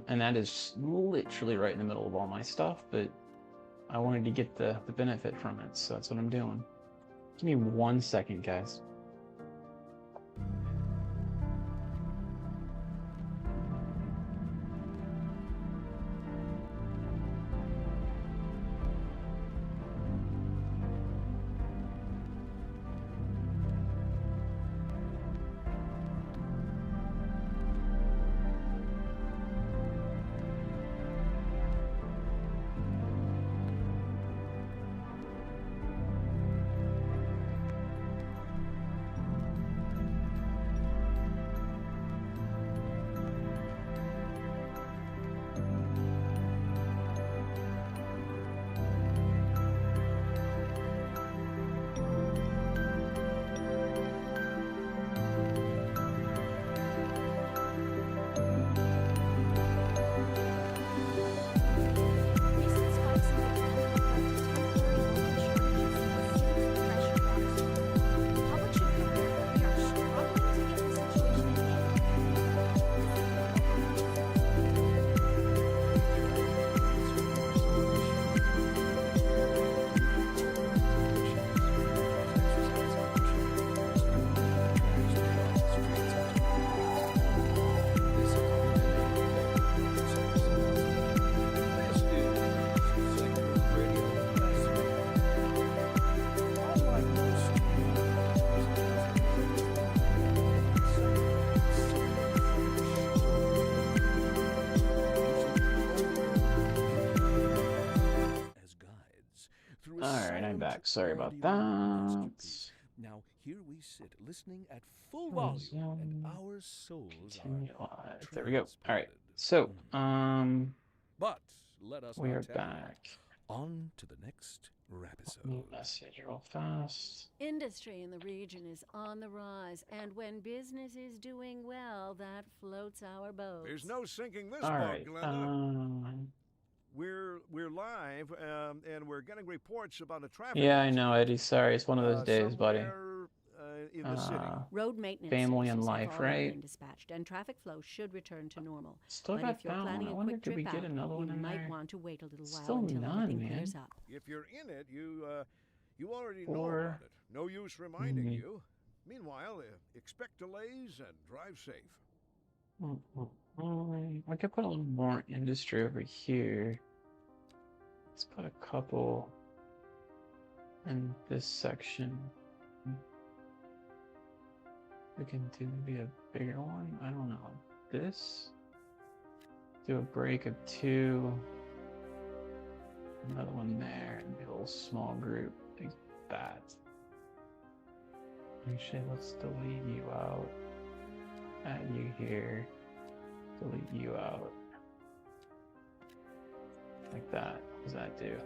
And that is literally right in the middle of all my stuff, but I wanted to get the benefit from it, so that's what I'm doing. Give me 1 second, guys. Recent spikes in demand have led to temporary local shortages in seeds, fresh crops. The public should be aware that we are struggling to get the situation in hand. As guides through a All right, I'm silent, back. Sorry about audio that. masterpiece. Now here we sit, listening at full volume, and our souls Continue are live. There we go. All right. transported. So, But let us we not are tarry. back. On to the next New rapisode. message real fast. Industry in the region is on the rise, and when business is doing well, that floats our boats. There's no sinking this All boat, right. Glenda. We're live, and we're getting reports about a traffic Yeah, I know, accident, Eddie. Sorry, it's one of those days, buddy. somewhere, in the city. Road maintenance Family and services life, have already right? been dispatched, and traffic flow should return to normal. Still But got if you're that planning one. I a wonder, quick did we trip get out, another you one in might there? want to wait a little while Still until none, everything man. clears up. If you're in it, you already know Four. about it. No use reminding Mhm. you. Meanwhile, expect delays and drive safe. I could put a little more industry over here. Let's put a couple in this section. We can do maybe a bigger one. I don't know. This. Do a break of 2. Another one there. And a little small group like that. Actually, let's delete you out. Add you here. Delete you out. Like that. What does that do?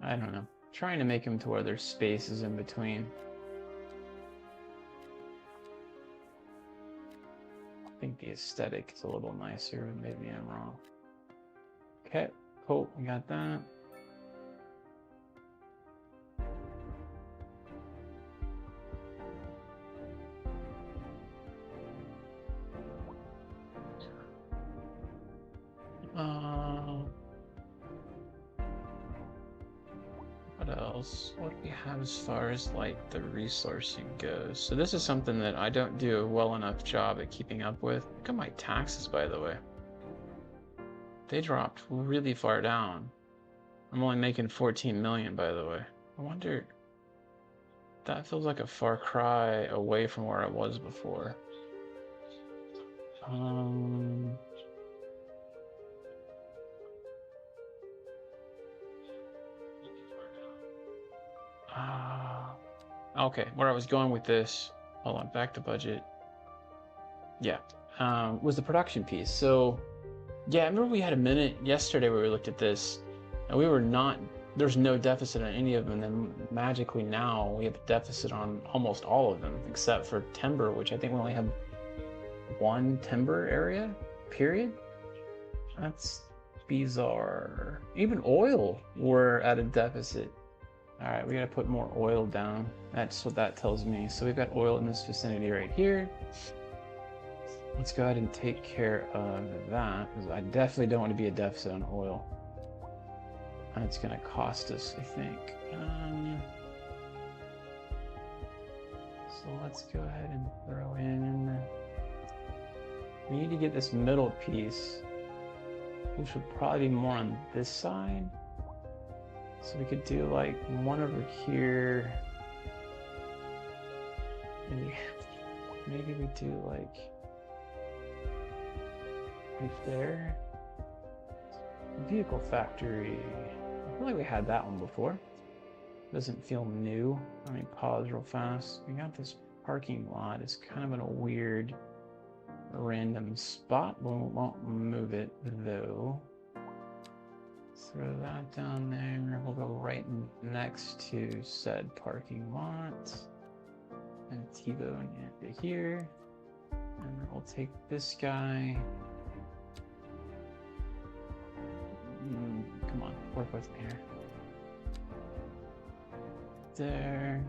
I don't know. Trying to make them to where there's spaces in between. I think the aesthetic is a little nicer, but maybe I'm wrong. Okay, cool. We got that. What else? What do we have as far as like the resourcing goes? So this is something that I don't do a well enough job at keeping up with. Look at my taxes, by the way. They dropped really far down. I'm only making 14 million, by the way. I wonder. That feels like a far cry away from where I was before. Okay, where I was going with this, hold on, back to budget. Yeah, was the production piece. So, yeah, I remember we had a minute yesterday where we looked at this, and we were not there's no deficit on any of them, then magically now we have a deficit on almost all of them, except for timber, which I think we only have one timber area, period. That's bizarre. Even oil, we're at a deficit. All right, we gotta put more oil down. That's what that tells me. So we've got oil in this vicinity right here. Let's go ahead and take care of that, because I definitely don't want to be a deficit on oil. And it's gonna cost us, I think. So let's go ahead and throw in. We need to get this middle piece, which would probably be more on this side. So we could do like one over here. Maybe we do like right there. Vehicle factory. I feel like we had that one before. Doesn't feel new. Let me pause real fast. We got this parking lot. It's kind of in a weird random spot. We won't move it though. Throw that down there. We'll go right next to said parking lot. And T-bone into here. And we'll take this guy. Come on, work with me here. There.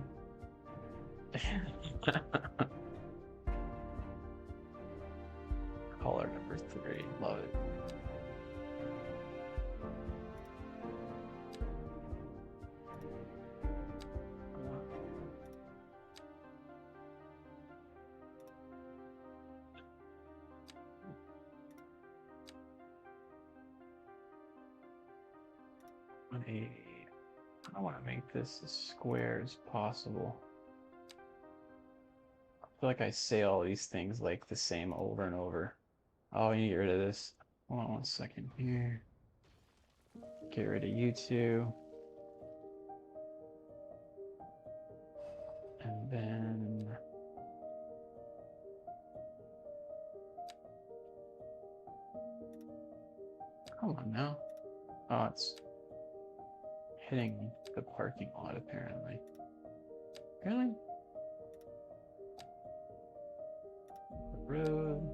Color number 3, love it. I want to make this as square as possible. I feel like I say all these things like the same over and over. Oh, I need to get rid of this. Hold on one second here. Get rid of you two. And then... Come on now. Oh, it's hitting the parking lot apparently. Really? The road.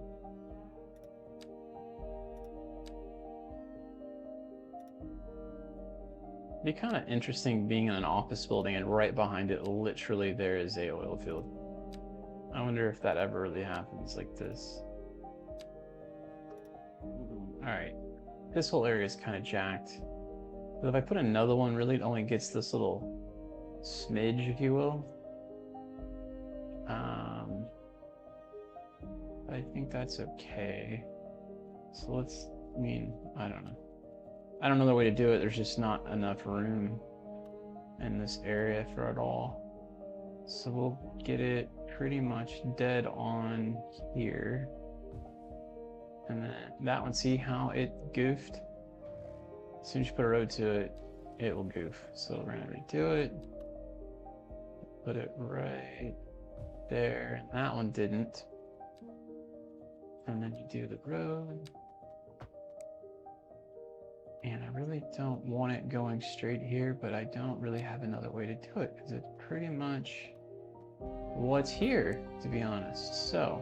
It'd be kind of interesting being in an office building and right behind it, literally there is a oil field. I wonder if that ever really happens like this. Alright. This whole area is kind of jacked. But if I put another one, really it only gets this little smidge, if you will. I think that's okay. So let's, I mean, I don't know. I don't know the way to do it. There's just not enough room in this area for it all. So we'll get it pretty much dead on here. And then that one, see how it goofed? As soon as you put a road to it, it will goof. So we're gonna redo it. Put it right there. And that one didn't. And then you do the road. And I really don't want it going straight here, but I don't really have another way to do it because it's pretty much what's here, to be honest. So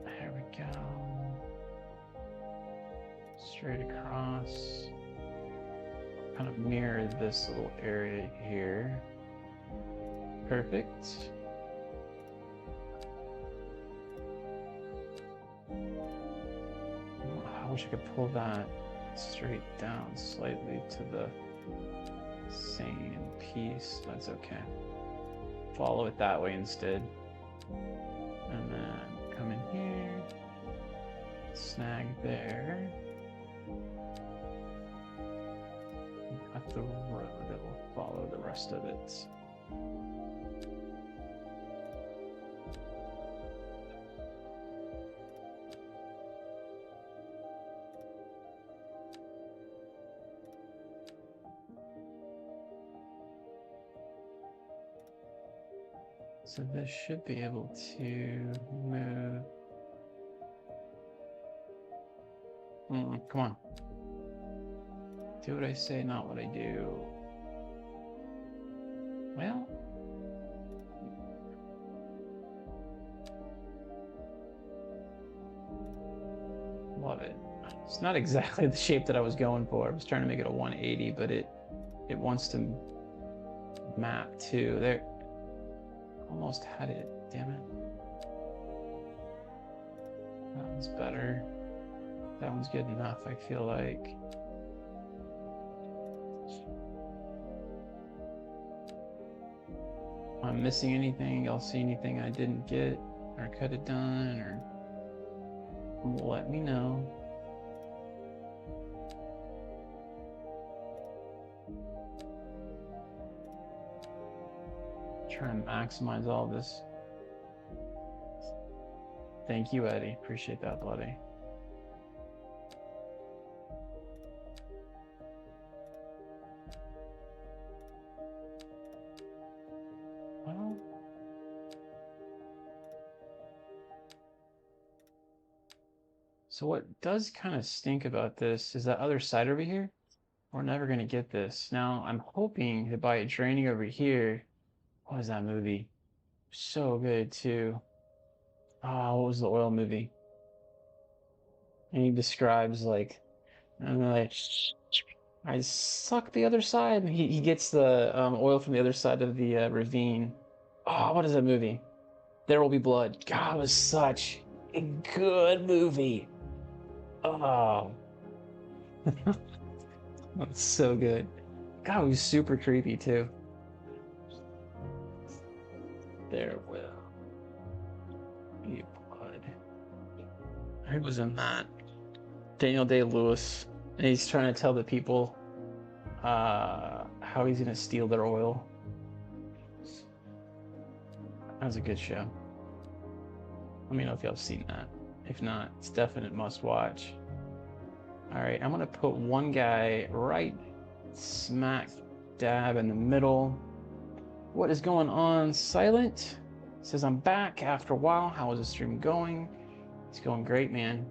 there we go. Straight across. Kind of mirror this little area here. Perfect. I wish I could pull that straight down slightly to the same piece. That's okay. Follow it that way instead. And then come in here. Snag there. Cut the road that will follow the rest of it. So this should be able to move Come on. Do what I say, not what I do. Well. Love it. It's not exactly the shape that I was going for. I was trying to make it a 180, but it wants to map too. There. Almost had it. Damn it. That one's better. That one's good enough, I feel like. If I'm missing anything, y'all see anything I didn't get or could have done, or let me know. Try and maximize all this. Thank you, Eddie. Appreciate that, buddy. Well, so what does kind of stink about this is that other side over here. We're never going to get this. Now, I'm hoping that by draining over here, what was that movie? So good, too. Oh, what was the oil movie? And he describes, like, and like, I suck the other side. And he gets the oil from the other side of the ravine. Oh, what is that movie? There Will Be Blood. God, it was such a good movie. Oh. That's so good. God, it was super creepy, too. There will be blood. I was in that. Daniel Day-Lewis. And he's trying to tell the people how he's going to steal their oil. That was a good show. Let me know if y'all have seen that. If not, it's definite must watch. Alright, I'm going to put one guy right smack dab in the middle. What is going on? Silent says, I'm back after a while. How is the stream going? It's going great, man.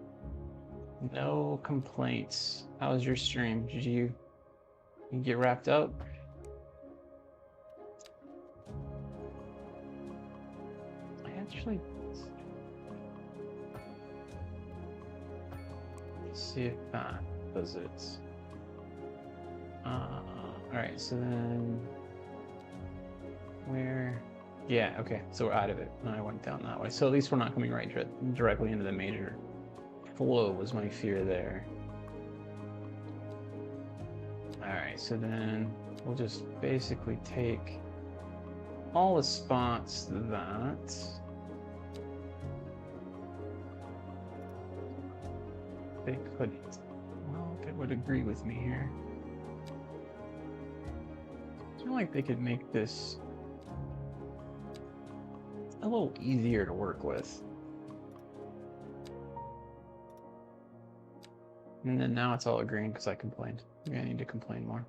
No complaints. How was your stream? Did you get wrapped up? I actually... Let's see if that does it. Alright, so then... Where? Yeah, okay, so we're out of it. And I went down that way. So at least we're not coming right directly into the major flow was my fear there. Alright, so then we'll just basically take all the spots that they couldn't. Well, they would agree with me here. I feel like they could make this a little easier to work with. And then now it's all agreeing because I complained. Maybe I need to complain more.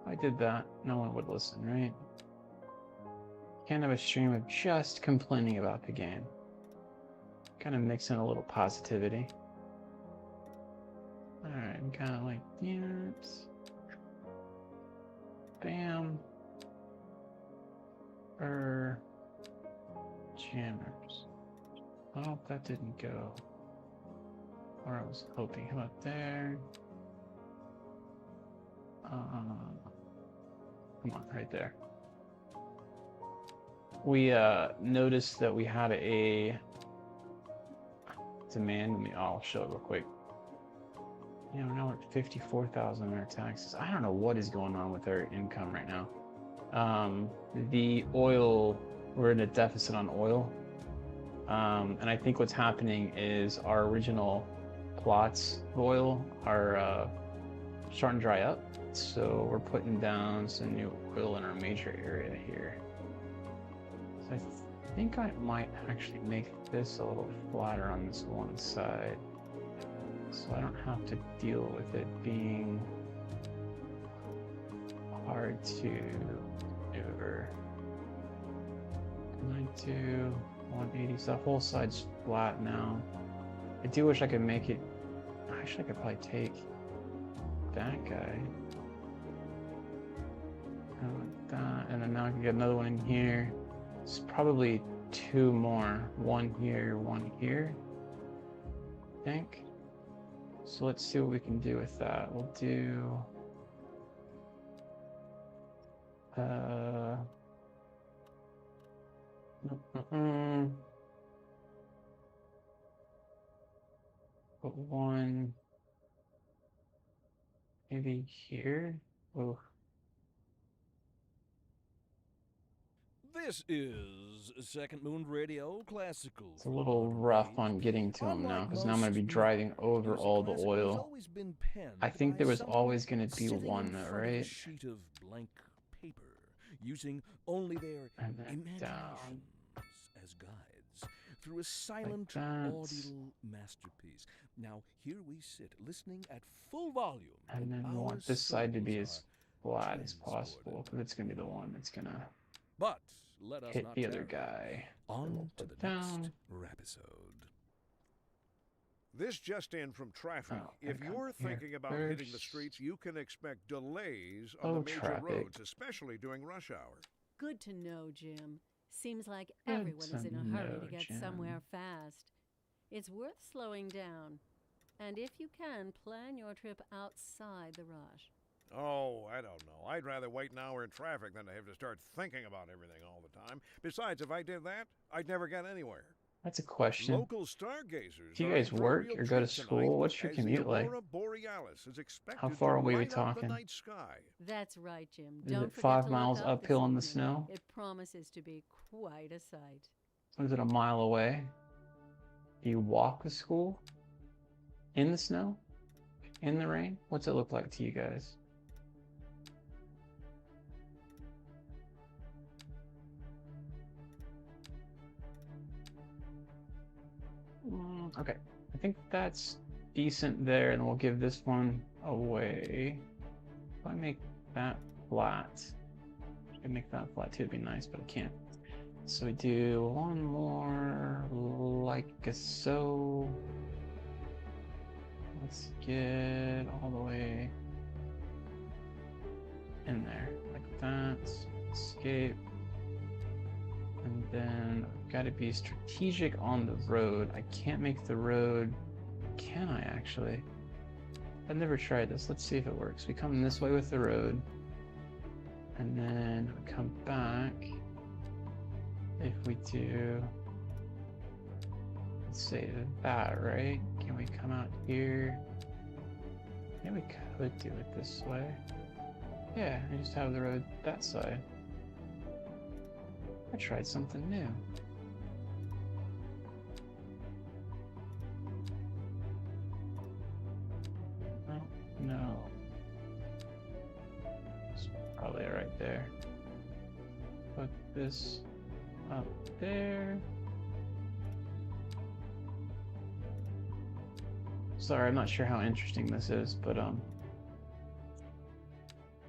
If I did that, no one would listen, right? Can't have a stream of just complaining about the game. Kind of mix in a little positivity. Alright, I'm kind of like, that. Bam. Jammers. Oh, that didn't go where I was hoping. How about there? Come on, right there. We noticed that we had a demand. I'll show it real quick. You know, now we're at 54,000 in our taxes. I don't know what is going on with our income right now. The oil, we're in a deficit on oil. And I think what's happening is our original plots of oil are starting to dry up. So we're putting down some new oil in our major area here. So I think I might actually make this a little flatter on this one side, so I don't have to deal with it being hard to maneuver. Can I do 180? So that whole side's flat now. I do wish I could make it. Actually, I could probably take that guy. Like that, and then now I can get another one in here. It's probably 2 more. 1 here, 1 here. I think. So let's see what we can do with that. We'll do. Put 1 maybe here. Oh. This is Second Moon Radio Classical. It's a little rough on getting to them now, because now I'm going to be driving over all the oil. I think there was always going to be one, right? Sheet of blank paper, using only their And then imaginations down. as guides through a silent that. audio masterpiece. Now here we sit, listening at full volume. And then we our want this side to be souls as are flat as possible, transported. because it's going to be the one that's going to But let us hit not the other tarry. guy. Then On we'll to put the down. next rapisode. This just in from traffic. Oh, If and come you're here thinking about hitting the first. streets, you can expect delays on Oh, the major traffic. roads, especially during rush hour. Good to know, Jim. Seems like Good everyone is to in a hurry know, to get Jim. somewhere fast. It's worth slowing down. And if you can, plan your trip outside the rush. Oh, I don't know. I'd rather wait an hour in traffic than to have to start thinking about everything all the time. Besides, if I did that, I'd never get anywhere. That's a question. Local stargazers. Do you are in guys for a work real or go to treat school? tonight, What's your as the commute like? Aurora Borealis is expected How far to away we light up the talking? night sky. That's right, Jim. Is Don't it forget 5 to miles look up this uphill in the evening. snow? It promises to be quite a sight. Is it a mile away? Do you walk to school? In the snow? In the rain? What's it look like to you guys? Okay, I think that's decent there, and we'll give this one away. If I make that flat, I can make that flat too, it'd be nice, but I can't. So we do 1 more, like so. Let's get all the way in there, like that. Escape. And then I've got to be strategic on the road. I can't make the road. Can I actually? I've never tried this. Let's see if it works. We come this way with the road. And then we come back. If we do, let's say that, right? Can we come out here? Yeah, we could do it this way. Yeah, I just have the road that side. I tried something new. Oh, no. It's probably right there. Put this up there. Sorry, I'm not sure how interesting this is, but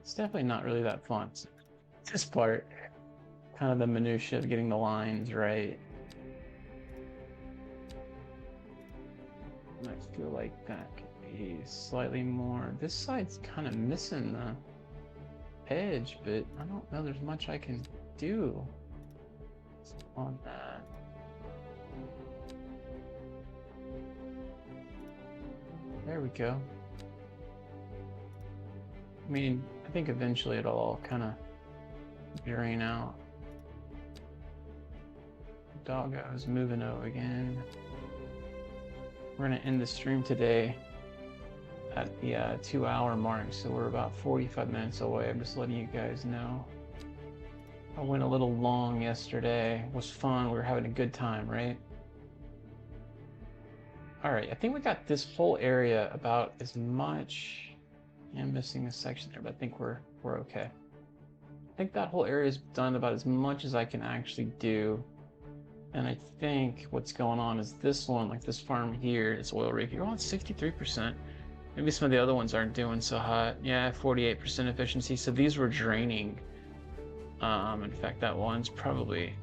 it's definitely not really that fun. This part, kind of the minutia of getting the lines right. And I feel like that could be slightly more. This side's kind of missing the edge, but I don't know there's much I can do on that. There we go. I mean, I think eventually it'll all kind of drain out. Doggo's moving over again. We're gonna end the stream today at the 2-hour mark, so we're about 45 minutes away. I'm just letting you guys know. I went a little long yesterday. It was fun. We were having a good time, right? All right, I think we got this whole area about as much. Yeah, I'm missing a section there, but I think we're okay. I think that whole area is done about as much as I can actually do. And I think what's going on is this one, like this farm here, this oil rig here, oh, it's 63%. Maybe some of the other ones aren't doing so hot. Yeah, 48% efficiency. So these were draining. In fact, that one's probably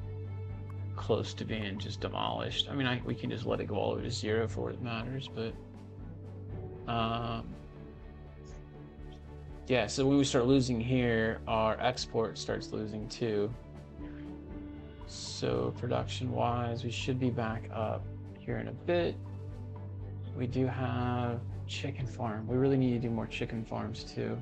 close to being just demolished. I mean, we can just let it go all the way to 0 for what matters, but yeah, so when we start losing here, our export starts losing too. So production-wise, we should be back up here in a bit. We do have chicken farm. We really need to do more chicken farms too.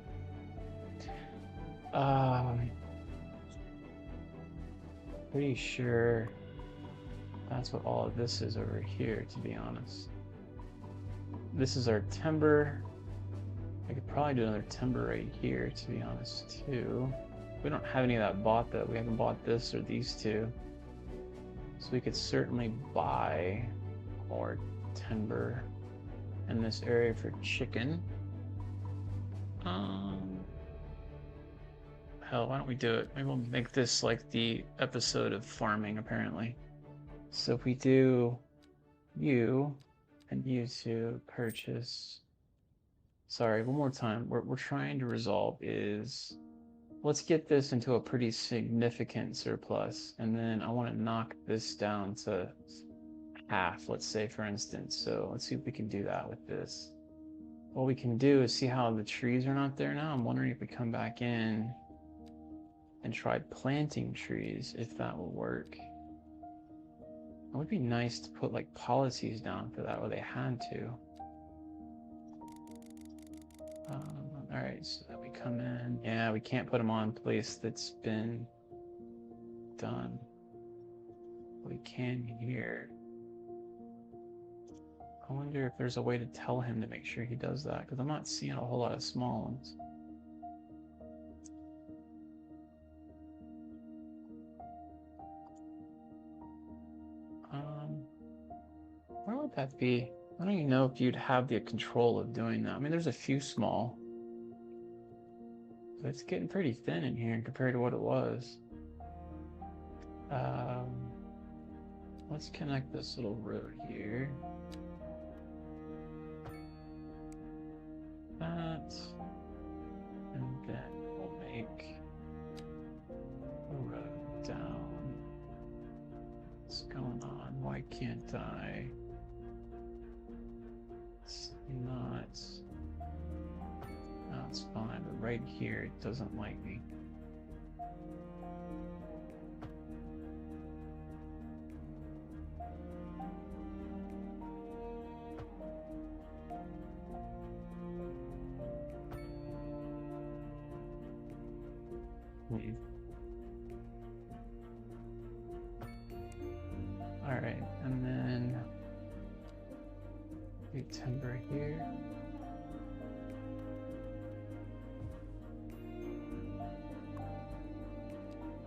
Pretty sure that's what all of this is over here, to be honest. This is our timber. I could probably do another timber right here, to be honest, too. We don't have any of that bought, though. We haven't bought this or these two. So we could certainly buy more timber in this area for chicken. Hell, why don't we do it? Maybe we'll make this like the episode of farming, apparently. So if we do you and you two purchase... Sorry, one more time. We're trying to resolve is... Let's get this into a pretty significant surplus, and then I want to knock this down to half, let's say, for instance. So let's see if we can do that with this. What we can do is see how the trees are not there now. I'm wondering if we come back in and try planting trees, if that will work. It would be nice to put like policies down for that, where they had to. All right, so that we come in. Yeah, we can't put them on a place that's been done. We can here. I wonder if there's a way to tell him to make sure he does that, because I'm not seeing a whole lot of small ones. Where would that be? I don't even know if you'd have the control of doing that. I mean, there's a few small. But it's getting pretty thin in here compared to what it was. Let's connect this little road here. That. And then we'll make a road down. What's going on? Why can't I? It's not. No, it's fine, but right here it doesn't like me. Leave. Alright, and then do timber here.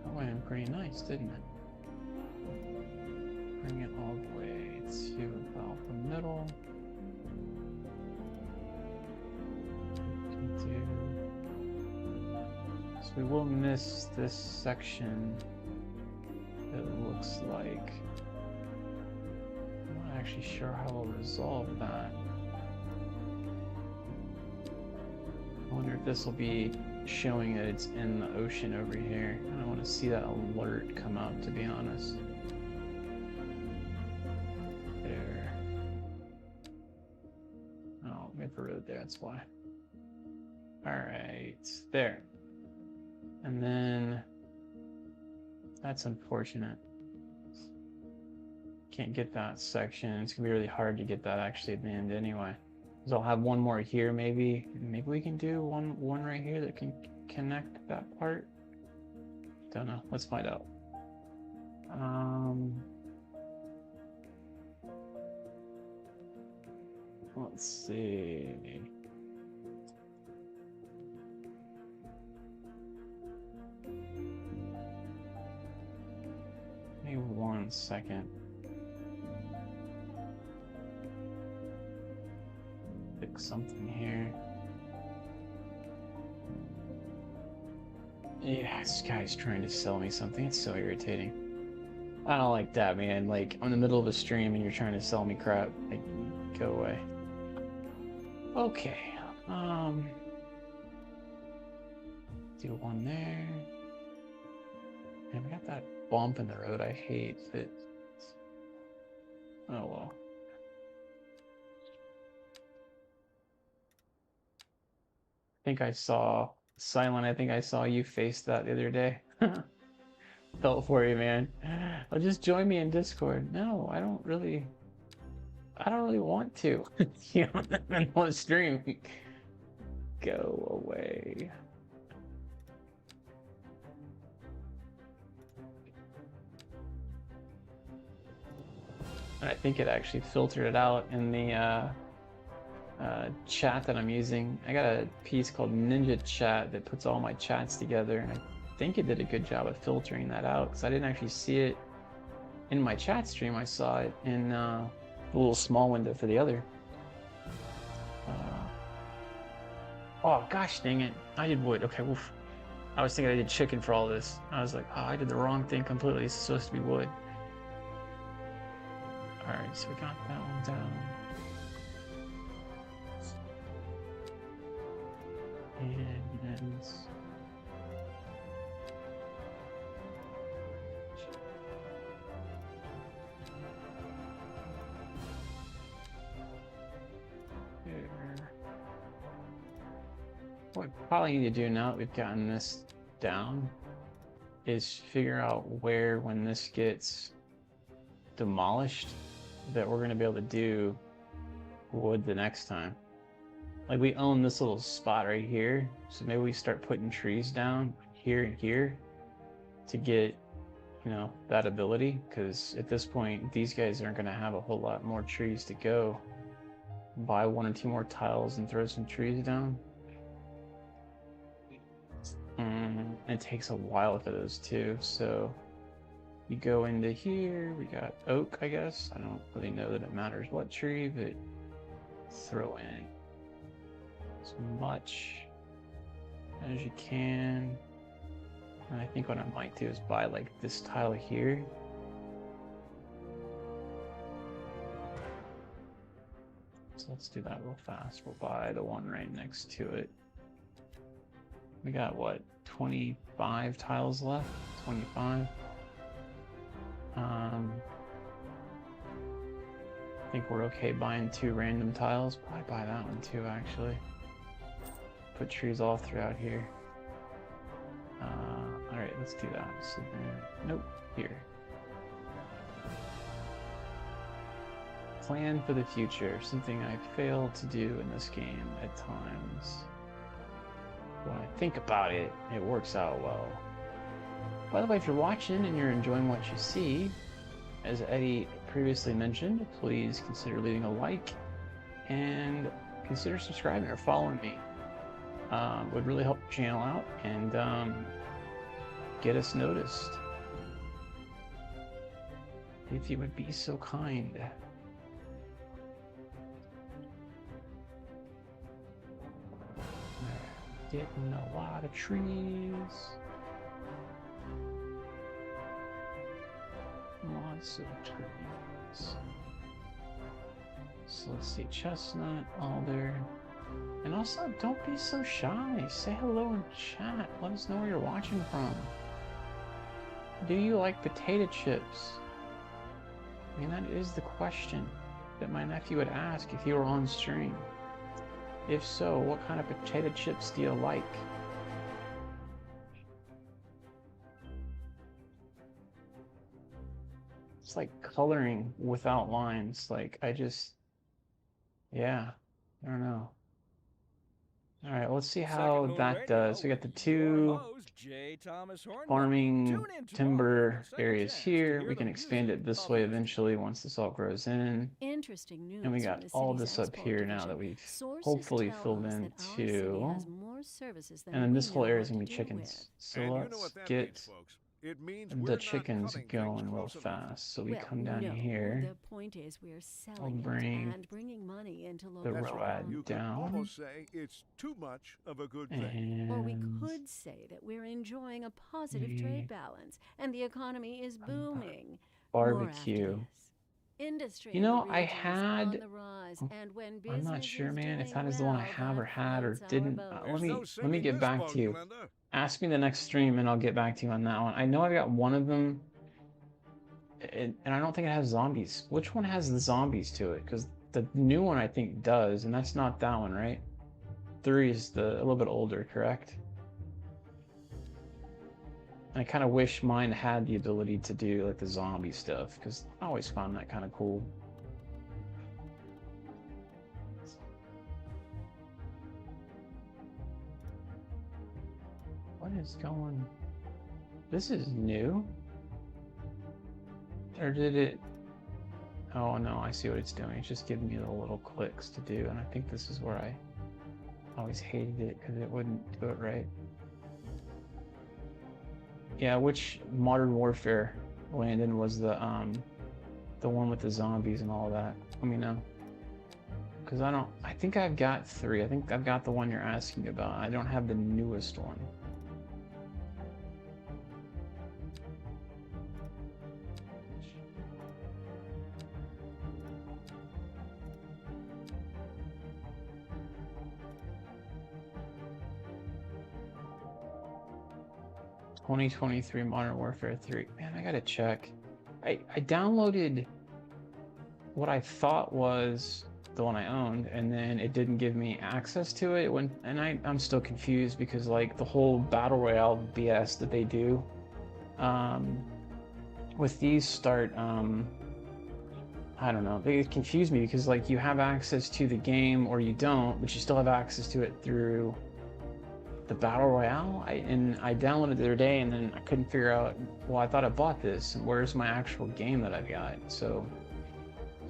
That went in pretty nice, didn't it? Bring it all the way to about the middle. So we will miss this section, it looks like. I'm not actually sure how we'll resolve that. I wonder if this will be showing that it's in the ocean over here. I don't want to see that alert come up, to be honest. There. Oh, we have a road there, that's why. Alright, there. And then that's unfortunate. Can't get that section. It's gonna be really hard to get that actually at the end anyway. So I'll have one more here maybe. Maybe we can do one right here that can connect that part. Don't know. Let's find out. Let's see. Maybe 1 second. Fix something here. Yeah, this guy's trying to sell me something. It's so irritating. I don't like that, man. Like, I'm in the middle of a stream and you're trying to sell me crap. Like, go away. Okay. Do one there. And we got that bump in the road I hate. But oh well. I think I saw Silent. I think I saw you face that the other day. Felt for you, man. Oh, just join me in Discord. No, I don't really want to. You know, in one stream. Go away. And I think it actually filtered it out in the chat that I'm using. I got a piece called Ninja Chat that puts all my chats together, and I think it did a good job of filtering that out because I didn't actually see it in my chat stream. I saw it in the little small window for the other. Oh gosh dang it, I did wood. Okay, oof. I was thinking I did chicken for all this. I was like, oh, I did the wrong thing completely. It's supposed to be wood. Alright, so we got that one down. And what we probably need to do now that we've gotten this down is figure out where, when this gets demolished, that we're going to be able to do wood the next time. Like, we own this little spot right here, so maybe we start putting trees down here and here to get, you know, that ability, because at this point these guys aren't going to have a whole lot more trees to go. Buy 1 or 2 more tiles and throw some trees down. It takes a while for those too, so you go into here, we got oak, I guess. I don't really know that it matters what tree, but throw in as much as you can. And I think what I might do is buy like this tile here. So let's do that real fast. We'll buy the one right next to it. We got what, 25 tiles left? 25. I think we're okay buying 2 random tiles. Probably buy that one too, actually. Put trees all throughout here. Alright, let's do that. So then, nope, here. Plan for the future, something I failed to do in this game at times. When I think about it, it works out well. By the way, if you're watching and you're enjoying what you see, as Eddie previously mentioned, please consider leaving a like and consider subscribing or following me. Would really help the channel out and get us noticed. If you would be so kind. Getting a lot of trees. Lots of trees. So let's see, chestnut, alder. And also, don't be so shy. Say hello in chat. Let us know where you're watching from. Do you like potato chips? I mean, that is the question that my nephew would ask if he were on stream. If so, what kind of potato chips do you like? It's like coloring without lines. Like, yeah, I don't know. All right, let's see how that does. We got the 2 farming timber areas here. We can expand it this way eventually once this all grows in. Interesting news. And we got all this up here now that we've hopefully filled in too. And then this whole area is going to be chickens. So let's get the chickens going real fast. So we come down here. The point is we're selling I'll bring and bringing money into the local road You can down. almost say it's too much of a good thing. Or we And could say that we're enjoying a positive trade balance and the economy is booming. More after barbecue. this. Industry You in the know, I region is on had. the rise, and when I'm not business sure, is man, if doing that is the one I well, have or that had or floats our didn't. boat. Let me No let me singing get this back boat, to you. Glenda. Ask me the next stream and I'll get back to you on that one. I know I've got one of them and I don't think it has zombies. Which one has the zombies to it? Because the new one I think does, and that's not that one, right? 3 is a little bit older, correct? I kind of wish mine had the ability to do like the zombie stuff, because I always found that kind of cool. What is going? This is new? Or did it? Oh no, I see what it's doing. It's just giving me the little clicks to do, and I think this is where I always hated it because it wouldn't do it right. Yeah, which Modern Warfare, Landon, was the one with the zombies and all that? Let me know. Because I think I've got 3. I think I've got the one you're asking about. I don't have the newest one. 2023 Modern Warfare 3. Man, I gotta check. I downloaded what I thought was the one I owned, and then it didn't give me access to it. I'm still confused because like the whole battle royale BS that they do with these start I don't know, they confuse me because like you have access to the game or you don't, but you still have access to it through the battle royale. I downloaded it the other day and then I couldn't figure out, well, I thought I bought this, and where's my actual game that I've got? So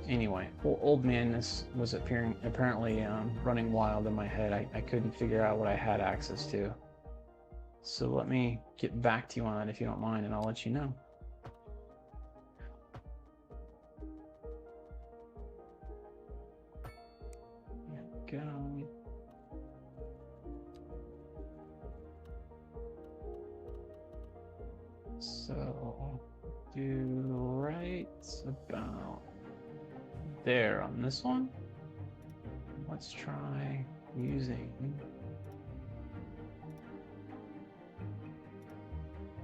anyway, old man, this was apparently running wild in my head. I couldn't figure out what I had access to. So let me get back to you on that if you don't mind, and I'll let you know. There we go. So do right about there on this one. Let's try using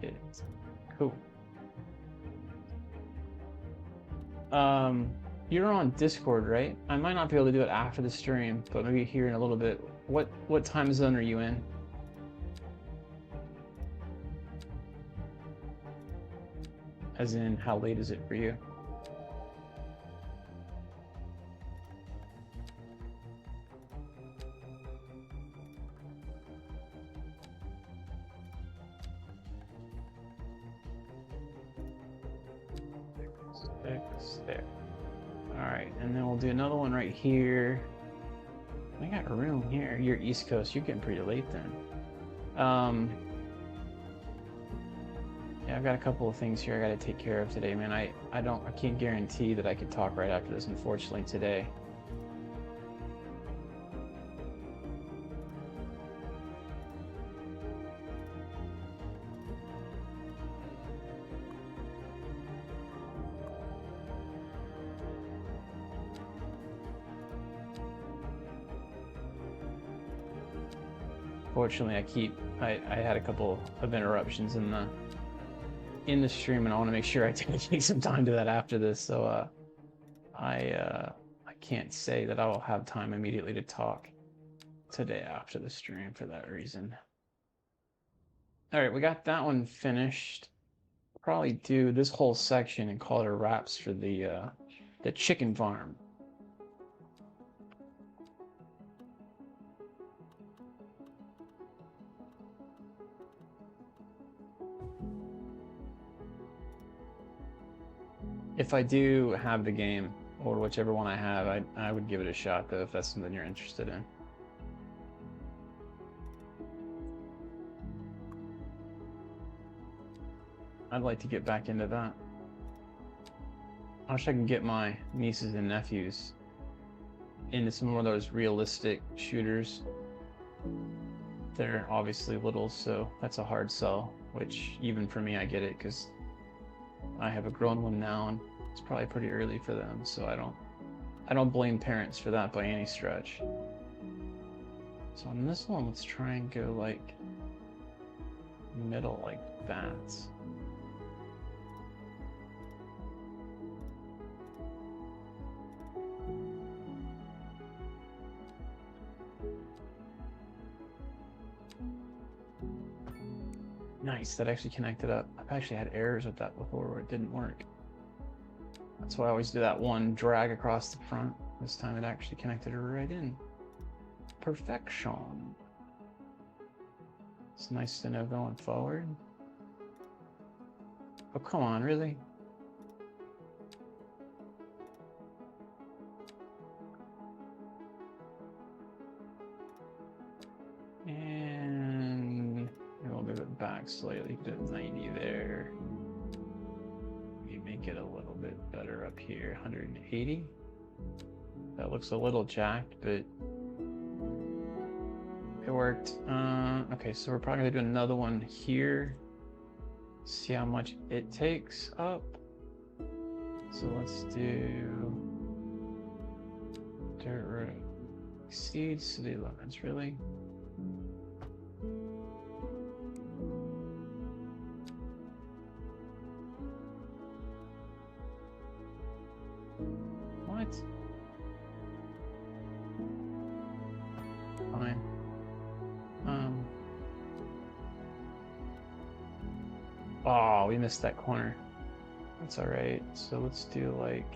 it. Cool. You're on Discord, right? I might not be able to do it after the stream, but maybe here in a little bit. What time zone are you in? As in, how late is it for you? There. Alright, and then we'll do another one right here. I got room here. You're East Coast, you're getting pretty late then. Yeah, I've got a couple of things here I gotta take care of today, man. I can't guarantee that I could talk right after this, unfortunately, today. Fortunately, I had a couple of interruptions in the stream, and I want to make sure I take some time to that after this. So I can't say that I will have time immediately to talk today after the stream for that reason. All right, we got that one finished. Probably do this whole section and call it a wraps for the chicken farm. If I do have the game, or whichever one I have, I would give it a shot, though, if that's something you're interested in. I'd like to get back into that. I wish I could get my nieces and nephews into some more of those realistic shooters. They're obviously little, so that's a hard sell, which even for me, I get it, because I have a grown one now, and it's probably pretty early for them, so I don't blame parents for that by any stretch. So on this one, let's try and go like middle like that. Nice, that actually connected up. I've actually had errors with that before where it didn't work. That's why I always do that one drag across the front. This time it actually connected right in. Perfection. It's nice to know going forward. Oh, come on, really? And we'll move it back slightly to 90 there. We make it a little bit better up here, 180. That looks a little jacked, but it worked. Okay, so we're probably gonna do another one here. See how much it takes up. So let's do dirt road. Exceed city limits, really? What? Fine. Oh, we missed that corner. That's all right. So let's do like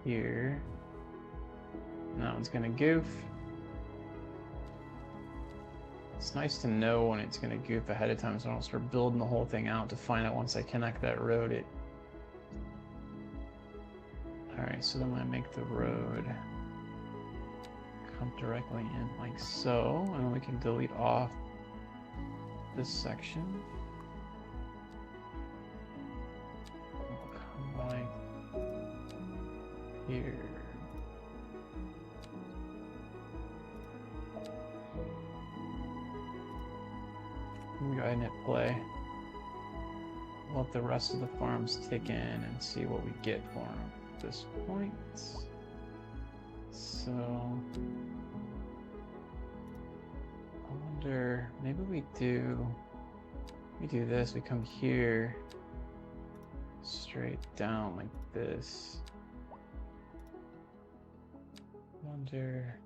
here. And that one's gonna goof. It's nice to know when it's gonna goof ahead of time so I don't start building the whole thing out to find out once I connect that road it. Alright, so then when I make the road come directly in like so, and then we can delete off this section. Come like here. Let me go ahead and hit play. Let the rest of the farms tick in and see what we get for them at this point. So I wonder, maybe we do this, we come here straight down like this. Wonder.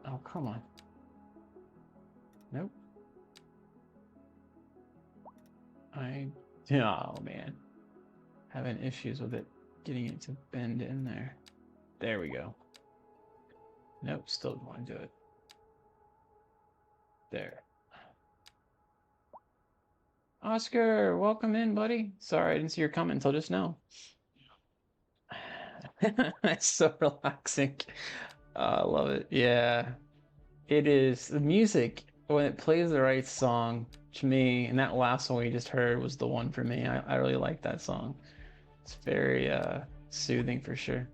Oh, come on. Nope. Oh man. Having issues with it, getting it to bend in there. There we go. Nope, still don't want to do it. There. Oscar, welcome in, buddy. Sorry, I didn't see your comment until just now. It's so relaxing. I love it. Yeah. It is. The music, when it plays the right song, to me, and that last one we just heard was the one for me. I really like that song. It's very soothing for sure.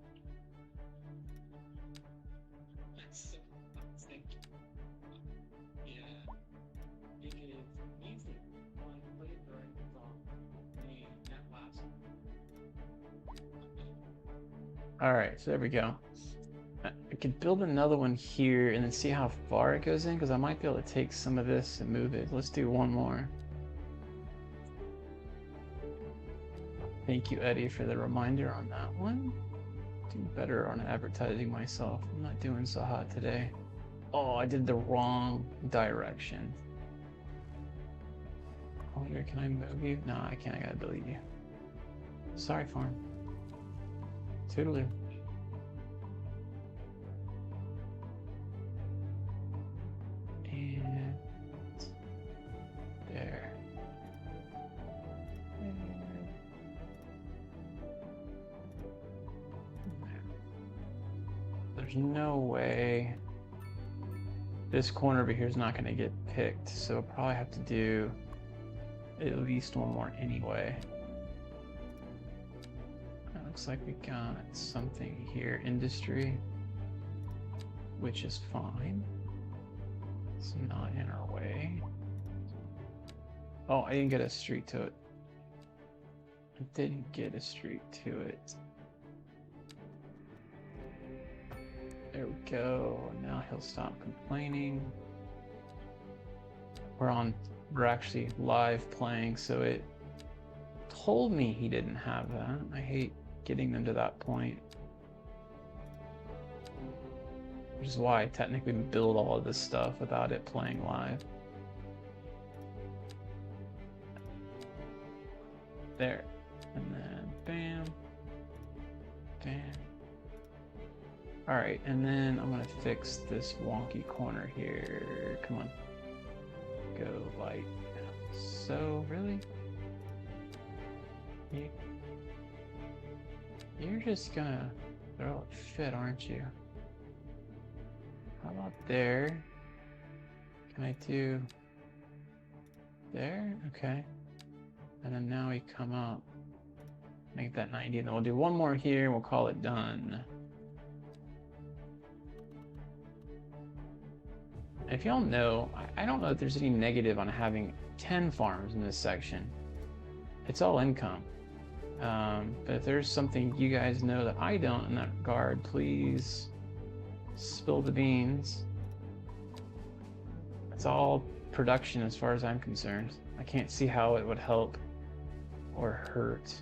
All right, so there we go. I could build another one here and then see how far it goes in, because I might be able to take some of this and move it. Let's do one more. Thank you, Eddie, for the reminder on that one. Do better on advertising myself. I'm not doing so hot today. Oh, I did the wrong direction. I wonder, can I move you? No, I can't. I gotta delete you. Sorry, farm. Toodaloo. And there. And there. There's no way this corner over here is not going to get picked, so I'll probably have to do at least one more anyway. Looks like we got something here, industry, which is fine. It's not in our way. Oh, I didn't get a street to it. I didn't get a street to it. There we go. Now he'll stop complaining. We're actually live playing, so it told me he didn't have that. I hate getting them to that point. which is why I technically build all of this stuff without it playing live. There. And then bam. Bam. Alright, and then I'm gonna fix this wonky corner here. Come on. Go like so. Really? You're just gonna throw a fit, aren't you? How about there? Can I do there? Okay. And then now we come up, make that 90, and then we'll do one more here, and we'll call it done. If y'all know, I don't know if there's any negative on having 10 farms in this section. It's all income. But if there's something you guys know that I don't in that regard, please spill the beans. It's all production as far as I'm concerned. I can't see how it would help or hurt.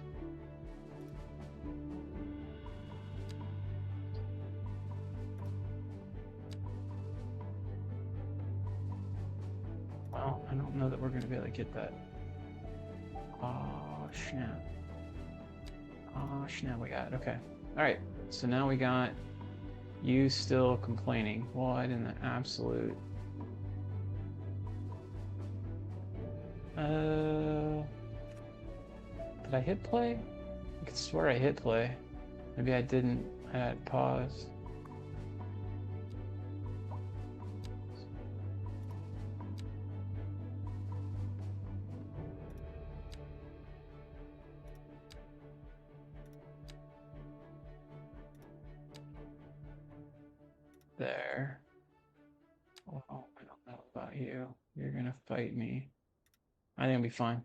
Well, I don't know that we're going to be able to get that. Oh, snap. Oh, snap, we got it. Okay. Alright, so now we got you still complaining. What in the absolute... Did I hit play? I could swear I hit play. Maybe I didn't. I had pause. There. Well, I don't know about you. You're gonna fight me. I think I'll be fine.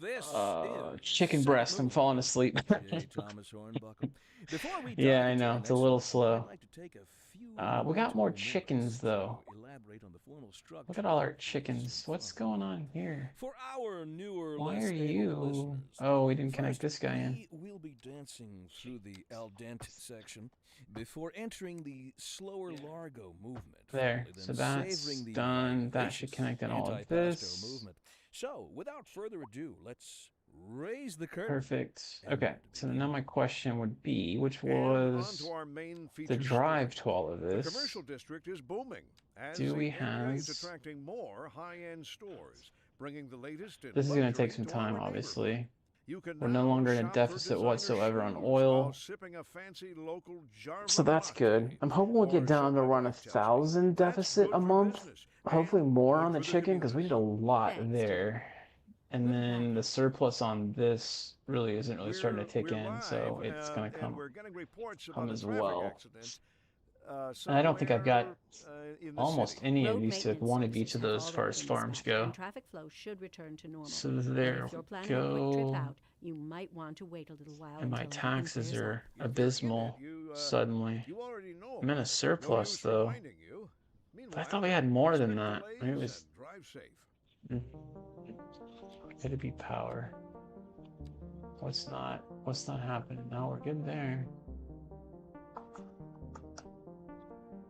This is chicken breast. I'm falling asleep. J. Thomas Hornbuckle. Before we Yeah, dive I into know. our It's a next little topic, slow. I'd like to take a few We got more mental chickens, moments though. to elaborate on the formal structure Look at all our of chickens. this What's farm. going on here? For our newer, Why less are able you? listeners, Oh, we didn't connect first, this guy in. we'll be dancing through the al dente section before entering the slower largo movement. There. then So that's savoring the done. That should vivacious connect in all of antipasto this. movement. So, without further ado, let's raise the curtain. Perfect. And Okay. So now my question would be, which And on was to our main the featured drive story. to all of The this? commercial district is booming, as Do the we area is have- attracting more high-end stores, bringing the latest in This is going to luxury take some to time, our obviously. neighborhood. You can We're no now longer in a shop for deficit designer whatsoever on shoes oil. while sipping a fancy local jar So that's latte, good. I'm hoping we'll or get down to somebody around tells me 1,000 that's deficit good a for month. business Hopefully and more good on the for the chicken because we did a community. lot Thanks, there. And Good then luck. the surplus on this really isn't really starting to tick We're in, live, so it's going to and come we're getting reports come about a as traffic well. accident, And I don't think I've got in the almost city. any of Road these to maintenance one of each services of have those as far already as been farms dispatched, go. and traffic flow should return to normal. So And there if you're we planning a quick trip go. out, you might want to wait a little while And my until everything taxes clears are up. If you're in abysmal it, you, suddenly. you already know I'm in about a it. surplus, No use though. reminding you. But I thought we had more than that. Expect Maybe it delays was... and drive safe. It'd be power. What's not happening? No, we're good there.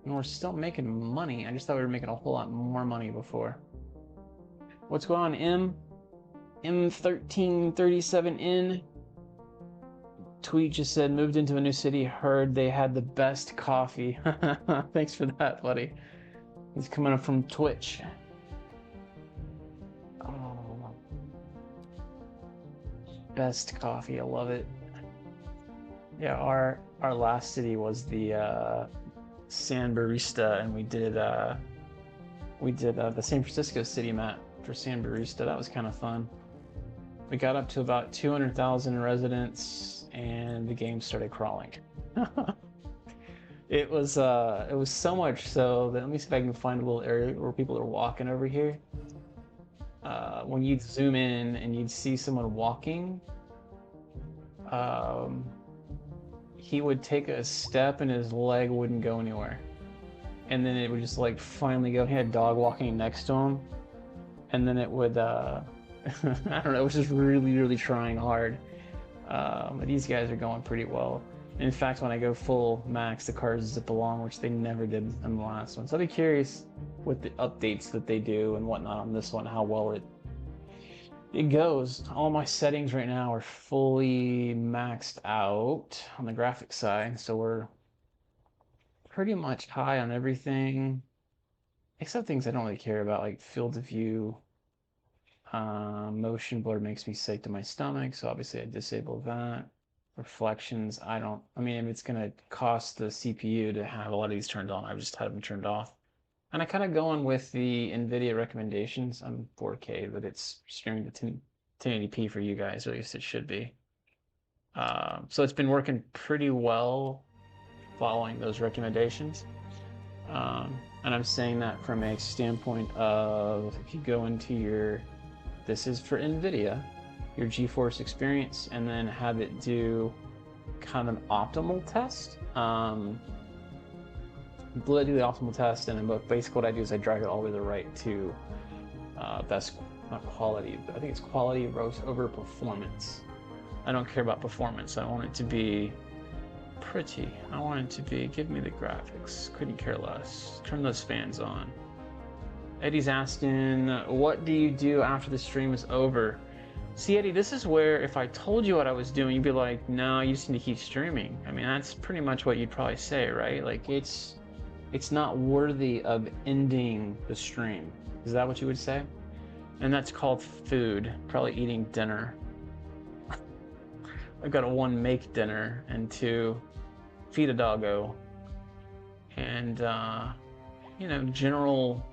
And we're still making money. I just thought we were making a whole lot more money before. What's going on, M? M1337N? Tweet just said, moved into a new city, heard they had the best coffee. Thanks for that, buddy. He's coming up from Twitch. Oh. Best coffee, I love it. Yeah, our last city was the San Barista, and we did the San Francisco city map for San Barista. That was kind of fun. We got up to about 200,000 residents, and the game started crawling. It was so much so that, let me see if I can find a little area where people are walking over here. When you'd zoom in and you'd see someone walking, he would take a step and his leg wouldn't go anywhere. And then it would just like finally go. He had a dog walking next to him. And then it would, I don't know, it was just really, really trying hard. But these guys are going pretty well. In fact, when I go full max, the cars zip along, which they never did in the last one. So I'd be curious with the updates that they do and whatnot on this one, how well it goes. All my settings right now are fully maxed out on the graphics side, so we're pretty much high on everything, except things I don't really care about, like field of view. Motion blur makes me sick to my stomach, so obviously I disable that. Reflections, I mean, if it's gonna cost the CPU to have a lot of these turned on, I've just had them turned off. And I kind of go on with the NVIDIA recommendations. I'm 4K, but it's streaming to 1080p for you guys, or at least it should be. So it's been working pretty well following those recommendations. And I'm saying that from a standpoint of, if you go into your, this is for NVIDIA, your GeForce experience, and then have it do kind of an optimal test. Do the optimal test, and then basically what I do is I drag it all the way to the right to best, not quality, but I think it's quality over performance. I don't care about performance. I want it to be pretty. I want it to be, give me the graphics. Couldn't care less. Turn those fans on. Eddie's asking, what do you do after the stream is over? See, Eddie, this is where if I told you what I was doing, you'd be like, no, you just need to keep streaming. I mean, that's pretty much what you'd probably say, right? Like, it's not worthy of ending the stream. Is that what you would say? And that's called food. Probably eating dinner. I've got to 1, make dinner, and 2, feed a doggo. And, you know, general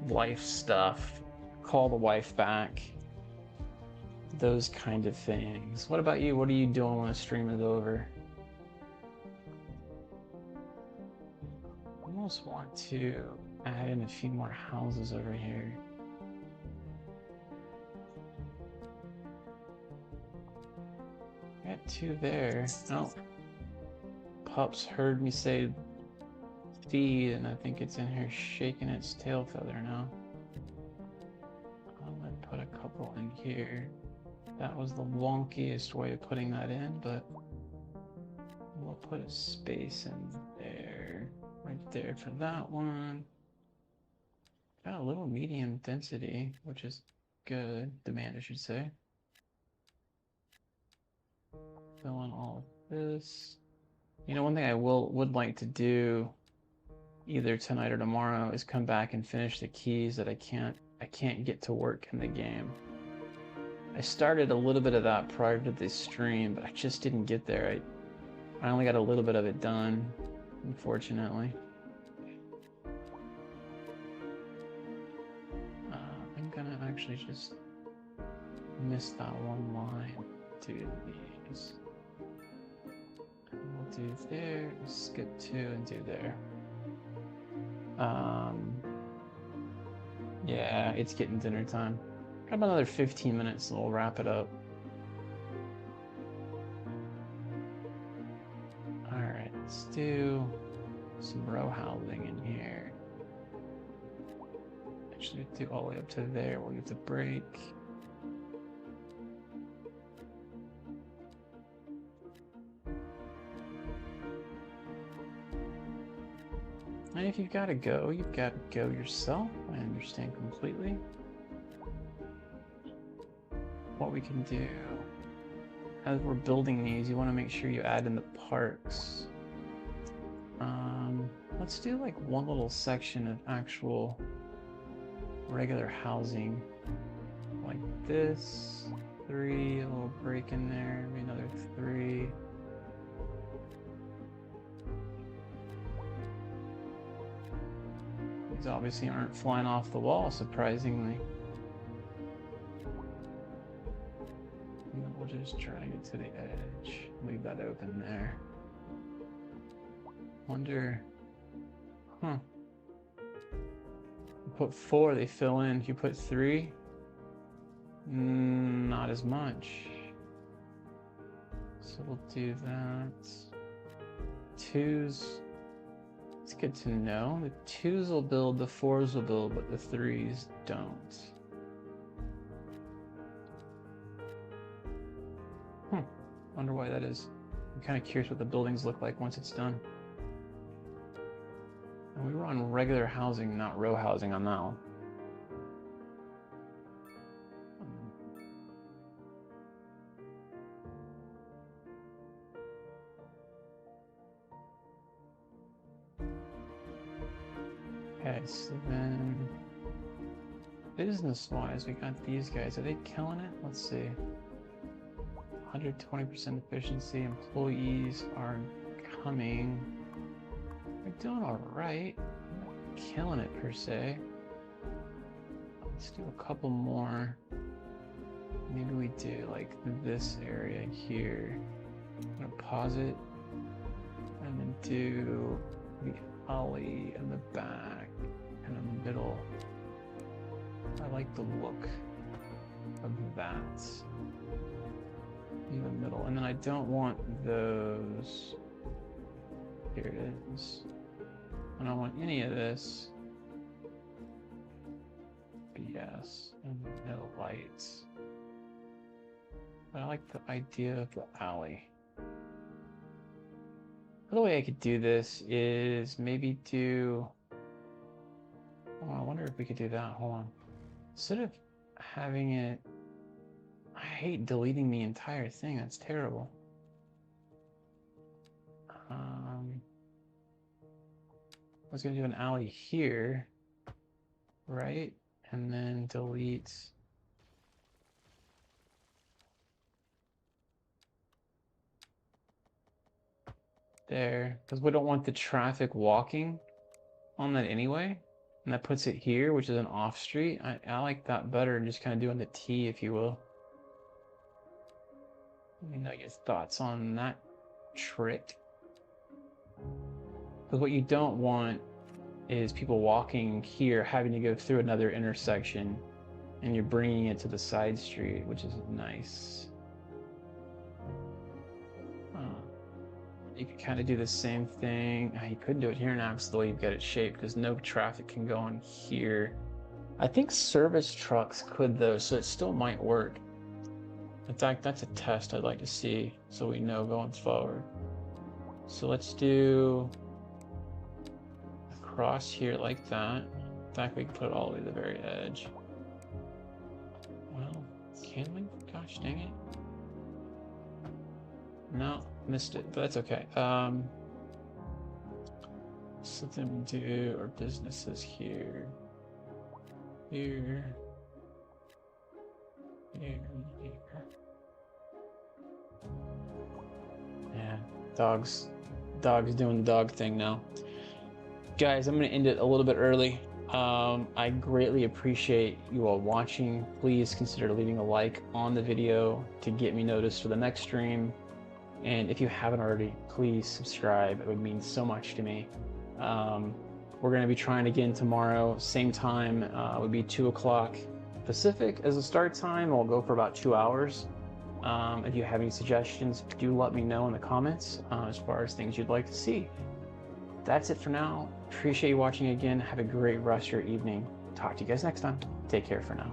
life stuff. Call the wife back. Those kind of things. What about you? What are you doing when the stream is over? I almost want to add in a few more houses over here. Got 2 there. Oh. Pups heard me say feed, and I think it's in here shaking its tail feather now. I'm gonna put a couple in here. That was the wonkiest way of putting that in, but we'll put a space in there. Right there for that one. Got a little medium density, which is good. Demand, I should say. Fill in all of this. You know, one thing I would like to do either tonight or tomorrow is come back and finish the keys that I can't get to work in the game. I started a little bit of that prior to this stream, but I just didn't get there. I only got a little bit of it done, unfortunately. I'm gonna actually just miss that one line. Do these. And we'll do there, skip 2 and do there. Yeah, it's getting dinner time. Got about another 15 minutes and we'll wrap it up. Alright, let's do some row housing in here. Actually, do all the way up to there. We'll give the break. And if you've got to go, you've got to go yourself. I understand completely. What we can do, as we're building these, you want to make sure you add in the parks. Let's do like one little section of actual regular housing. Like this. 3, a little break in there, maybe another 3. These obviously aren't flying off the wall, surprisingly. And then we'll just drag it to the edge. Leave that open there. Wonder... Huh. You put 4, they fill in. If you put 3... not as much. So we'll do that. 2s... It's good to know. The 2s will build, the 4s will build, but the 3s don't. Wonder why that is. I'm kind of curious what the buildings look like once it's done. And we were on regular housing, not row housing on that one. Okay, so then business-wise, we got these guys. Are they killing it? Let's see. 120% efficiency. Employees are coming. They're doing all right. Not killing it per se. Let's do a couple more. Maybe we do like this area here. I'm gonna pause it and then do the alley in the back and the middle. I like the look of that in the middle. And then I don't want those. Here it is. I don't want any of this. BS and no lights. But I like the idea of the alley. Another way I could do this is maybe do... Oh, I wonder if we could do that. Hold on. Instead of having it... I hate deleting the entire thing. That's terrible. I was going to do an alley here, right? And then delete... there, because we don't want the traffic walking on that anyway, and that puts it here, which is an off street. I like that better, and just kind of doing the T, if you will. Let me know your thoughts on that trick, because what you don't want is people walking here having to go through another intersection, and you're bringing it to the side street, which is nice. You could kind of do the same thing. You couldn't do it here now because the way you've got it shaped, because no traffic can go on here. I think service trucks could though, so it still might work. In fact, that's a test I'd like to see so we know going forward. So let's do across here like that. In fact, we can put it all the way to the very edge. Well, can we? Gosh dang it. No, missed it, but that's okay. So then we do our businesses here, here, here, here. Yeah, dog's doing the dog thing now. Guys, I'm gonna end it a little bit early. I greatly appreciate you all watching. Please consider leaving a like on the video to get me noticed for the next stream. And if you haven't already, please subscribe. It would mean so much to me. We're going to be trying again tomorrow, same time. It would be 2 o'clock Pacific as a start time. We'll go for about 2 hours. If you have any suggestions, do let me know in the comments as far as things you'd like to see. That's it for now. Appreciate you watching again. Have a great rest of your evening. Talk to you guys next time. Take care for now.